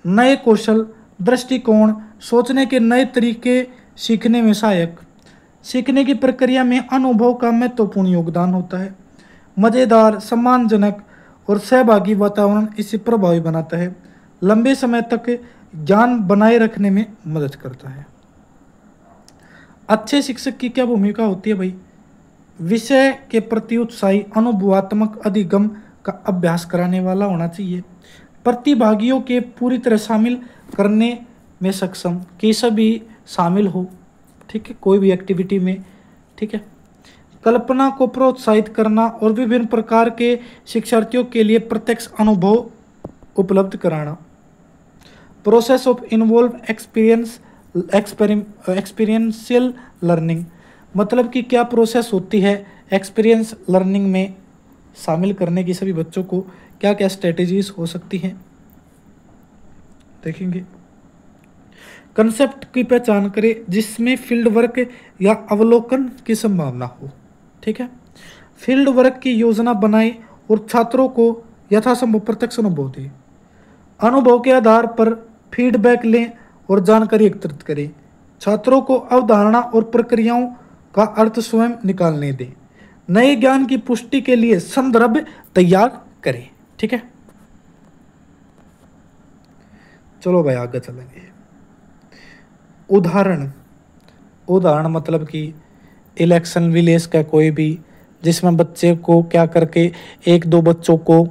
नए कौशल, दृष्टिकोण, सोचने के नए तरीके सीखने में सहायक। सीखने की प्रक्रिया में अनुभव का महत्वपूर्ण योगदान होता है। मज़ेदार, सम्मानजनक और सहभागी वातावरण इसे प्रभावी बनाता है। लंबे समय तक ज्ञान बनाए रखने में मदद करता है। अच्छे शिक्षक की क्या भूमिका होती है भाई, विषय के प्रति उत्साही, अनुभवात्मक अधिगम का अभ्यास कराने वाला होना चाहिए। प्रतिभागियों के पूरी तरह शामिल करने में सक्षम, कि सभी शामिल हो। ठीक है, कोई भी एक्टिविटी में। ठीक है। कल्पना को प्रोत्साहित करना और विभिन्न प्रकार के शिक्षार्थियों के लिए प्रत्यक्ष अनुभव उपलब्ध कराना। Process of involve experiential learning, मतलब कि क्या प्रोसेस होती है एक्सपीरियंस लर्निंग में शामिल करने की सभी बच्चों को, क्या क्या स्ट्रेटेजीज हो सकती हैं देखेंगे। कंसेप्ट की पहचान करें जिसमें फील्ड वर्क या अवलोकन की संभावना हो। ठीक है। फील्ड वर्क की योजना बनाएं और छात्रों को यथासंभव प्रत्यक्ष अनुभव दें। अनुभव के आधार पर फीडबैक लें और जानकारी एकत्रित करें। छात्रों को अवधारणा और प्रक्रियाओं का अर्थ स्वयं निकालने दें। नए ज्ञान की पुष्टि के लिए संदर्भ तैयार करें। ठीक है। चलो भाई आगे चलेंगे। उदाहरण मतलब कि इलेक्शन विलेज का कोई भी, जिसमें बच्चे को क्या करके एक दो बच्चों को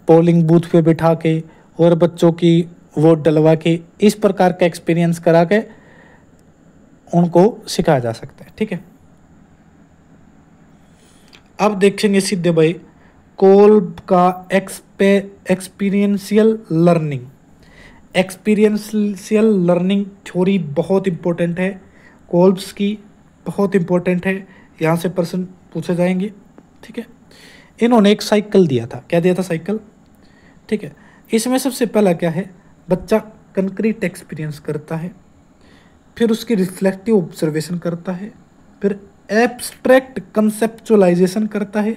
पोलिंग बूथ पे बिठा के और बच्चों की वोट डलवा के इस प्रकार का एक्सपीरियंस करा के उनको सिखाया जा सकता है। ठीक है। अब देखेंगे सीधे भाई कोल्ब का experiential learning. Experiential learning theory बहुत इंपॉर्टेंट है, कोल्ब्स की बहुत इंपॉर्टेंट है, यहाँ से प्रश्न पूछे जाएंगे। ठीक है, इन्होंने एक साइकिल दिया था, क्या दिया था? साइकिल। ठीक है, इसमें सबसे पहला क्या है, बच्चा कंक्रीट एक्सपीरियंस करता है, फिर उसकी रिफ्लेक्टिव ऑब्जर्वेशन करता है, फिर एब्स्ट्रैक्ट कंसेप्चुअलाइजेशन करता है,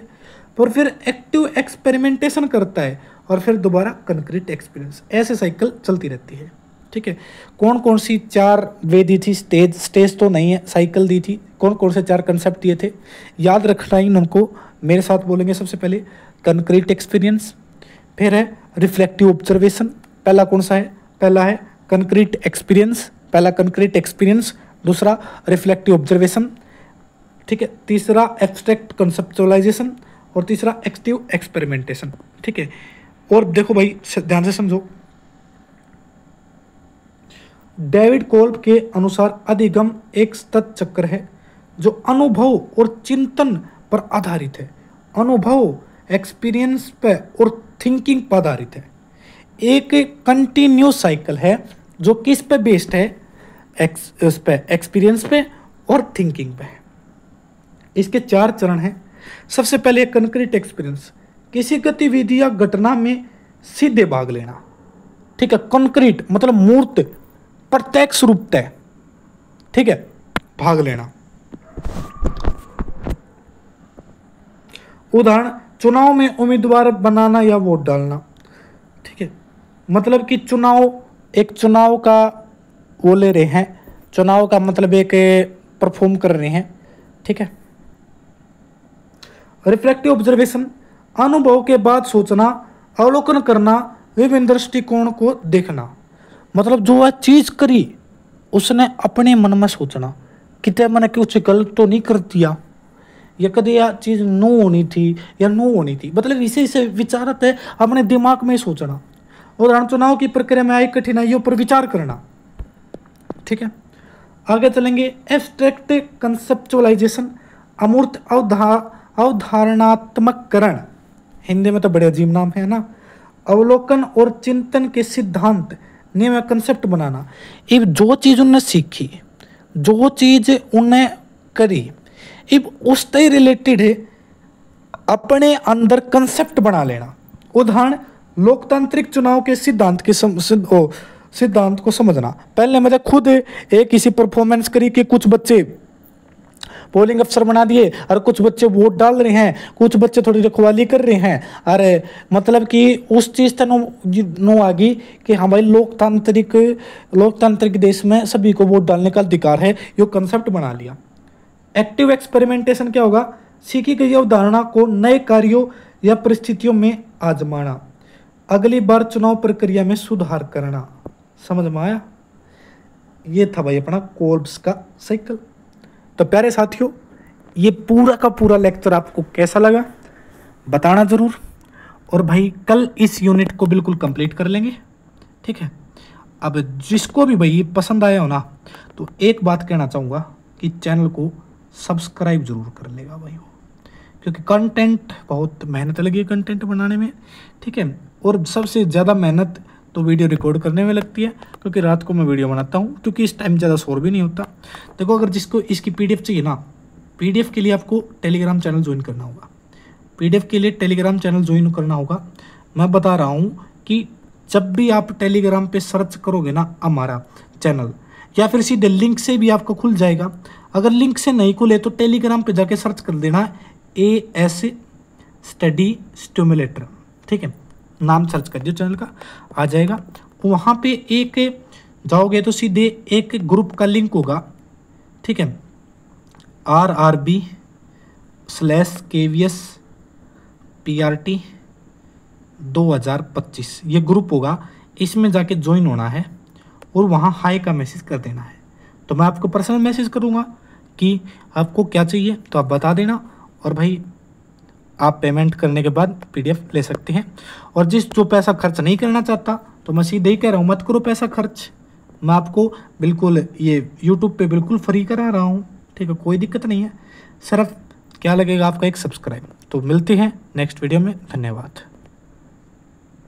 और फिर एक्टिव एक्सपेरिमेंटेशन करता है, और फिर दोबारा कंक्रीट एक्सपीरियंस। ऐसे साइकिल चलती रहती है। ठीक है, कौन कौन सी 4 वे दी थी? स्टेज तो नहीं है, साइकिल दी थी। कौन कौन से 4 कंसेप्ट दिए थे? याद रखना ही उनको, मेरे साथ बोलेंगे। सबसे पहले कंक्रीट एक्सपीरियंस, फिर है रिफ्लेक्टिव ऑब्जर्वेशन। पहला कौन सा है? पहला है कंक्रीट एक्सपीरियंस, पहला कंक्रीट एक्सपीरियंस, दूसरा रिफ्लेक्टिव ऑब्जर्वेशन। ठीक है, तीसरा एब्स्ट्रैक्ट कंसेप्चुअलाइजेशन, और तीसरा एक्टिव एक्सपेरिमेंटेशन। ठीक है, और देखो भाई ध्यान से समझो, डेविड कोल्ब के अनुसार अधिगम एक सतत चक्र है जो अनुभव और चिंतन पर आधारित है। अनुभव, एक्सपीरियंस पे और थिंकिंग पर आधारित है। एक कंटिन्यूस साइकिल है जो किस पे बेस्ड है? उस पे, एक्सपीरियंस पे और थिंकिंग पे। इसके 4 चरण हैं। सबसे पहले कंक्रीट एक्सपीरियंस, किसी गतिविधि या घटना में सीधे भाग लेना। ठीक है, कंक्रीट मतलब मूर्त, प्रत्यक्ष रूप तय। ठीक है, भाग लेना। उदाहरण, चुनाव में उम्मीदवार बनाना या वोट डालना। ठीक है, मतलब कि चुनाव का वो ले रहे हैं, चुनाव का मतलब एक परफॉर्म कर रहे हैं। ठीक है, रिफ्लेक्टिव ऑब्जर्वेशन, अनुभव के बाद सोचना, अवलोकन करना, विभिन्न दृष्टिकोण को देखना। मतलब जो वह चीज करी उसने अपने मन में सोचना, कितने मैंने कुछ गलत तो नहीं कर दिया, या कभी यह चीज नो होनी थी या नो होनी थी, मतलब इसे विचारत है, अपने दिमाग में सोचना। उदाहरण, चुनाव की प्रक्रिया में आई कठिनाइयों पर विचार करना। ठीक है, आगे चलेंगे। एब्स्ट्रैक्ट कंसेप्चुअलाइजेशन, अमूर्त अवधारणात्मककरण, हिंदी में तो बड़े अजीब नाम है ना। अवलोकन और चिंतन के सिद्धांत, नियम, कंसेप्ट बनाना। अब जो चीज उन्हें सीखी, जो चीज उन्हें करी, अब उससे रिलेटेड है अपने अंदर कंसेप्ट बना लेना। उदाहरण, लोकतांत्रिक चुनाव के सिद्धांत को समझना। पहले मैं खुद एक किसी परफॉर्मेंस करी कि कुछ बच्चे पोलिंग अफसर बना दिए, और कुछ बच्चे वोट डाल रहे हैं, कुछ बच्चे थोड़ी रखवाली कर रहे हैं। अरे मतलब कि उस चीज़ तक नो आ गई कि हाँ भाई लोकतांत्रिक देश में सभी को वोट डालने का अधिकार है, ये कंसेप्ट बना लिया। एक्टिव एक्सपेरिमेंटेशन क्या होगा? सीखी गई अवधारणा को नए कार्यों या परिस्थितियों में आजमाना, अगली बार चुनाव प्रक्रिया में सुधार करना। समझ में आया? ये था भाई अपना कोल्ब्स का साइकिल। तो प्यारे साथियों, ये पूरा का पूरा लेक्चर आपको कैसा लगा बताना ज़रूर। और भाई कल इस यूनिट को बिल्कुल कंप्लीट कर लेंगे। ठीक है, अब जिसको भी भाई पसंद आया हो ना, तो एक बात कहना चाहूँगा कि चैनल को सब्सक्राइब जरूर कर लेगा भाई वो, क्योंकि कंटेंट बहुत मेहनत लगी है कंटेंट बनाने में। ठीक है, और सबसे ज़्यादा मेहनत तो वीडियो रिकॉर्ड करने में लगती है, क्योंकि रात को मैं वीडियो बनाता हूँ, क्योंकि इस टाइम ज़्यादा शोर भी नहीं होता। देखो, अगर जिसको इसकी PDF चाहिए ना, PDF के लिए आपको टेलीग्राम चैनल ज्वाइन करना होगा। PDF के लिए टेलीग्राम चैनल ज्वाइन करना होगा। मैं बता रहा हूँ कि जब भी आप टेलीग्राम पे सर्च करोगे ना हमारा चैनल, या फिर सीधे लिंक से भी आपको खुल जाएगा। अगर लिंक से नहीं खुले तो टेलीग्राम पे जाके सर्च कर देना AS स्टडी स्टिमुलेटर। ठीक है, नाम सर्च कर दियो चैनल का, आ जाएगा। वहाँ पे एक जाओगे तो सीधे एक ग्रुप का लिंक होगा। ठीक है, RRB/KVS PRT 2025 ये ग्रुप होगा। इसमें जाके ज्वाइन होना है और वहाँ हाई का मैसेज कर देना है। तो मैं आपको पर्सनल मैसेज करूँगा कि आपको क्या चाहिए, तो आप बता देना। और भाई आप पेमेंट करने के बाद PDF ले सकते हैं। और जो पैसा खर्च नहीं करना चाहता, तो मैं सीधे ही कह रहा हूँ, मत करो पैसा खर्च। मैं आपको बिल्कुल ये YouTube पे बिल्कुल फ्री करा रहा हूँ। ठीक है, कोई दिक्कत नहीं है, सिर्फ क्या लगेगा आपका एक सब्सक्राइब। तो मिलते हैं नेक्स्ट वीडियो में, धन्यवाद।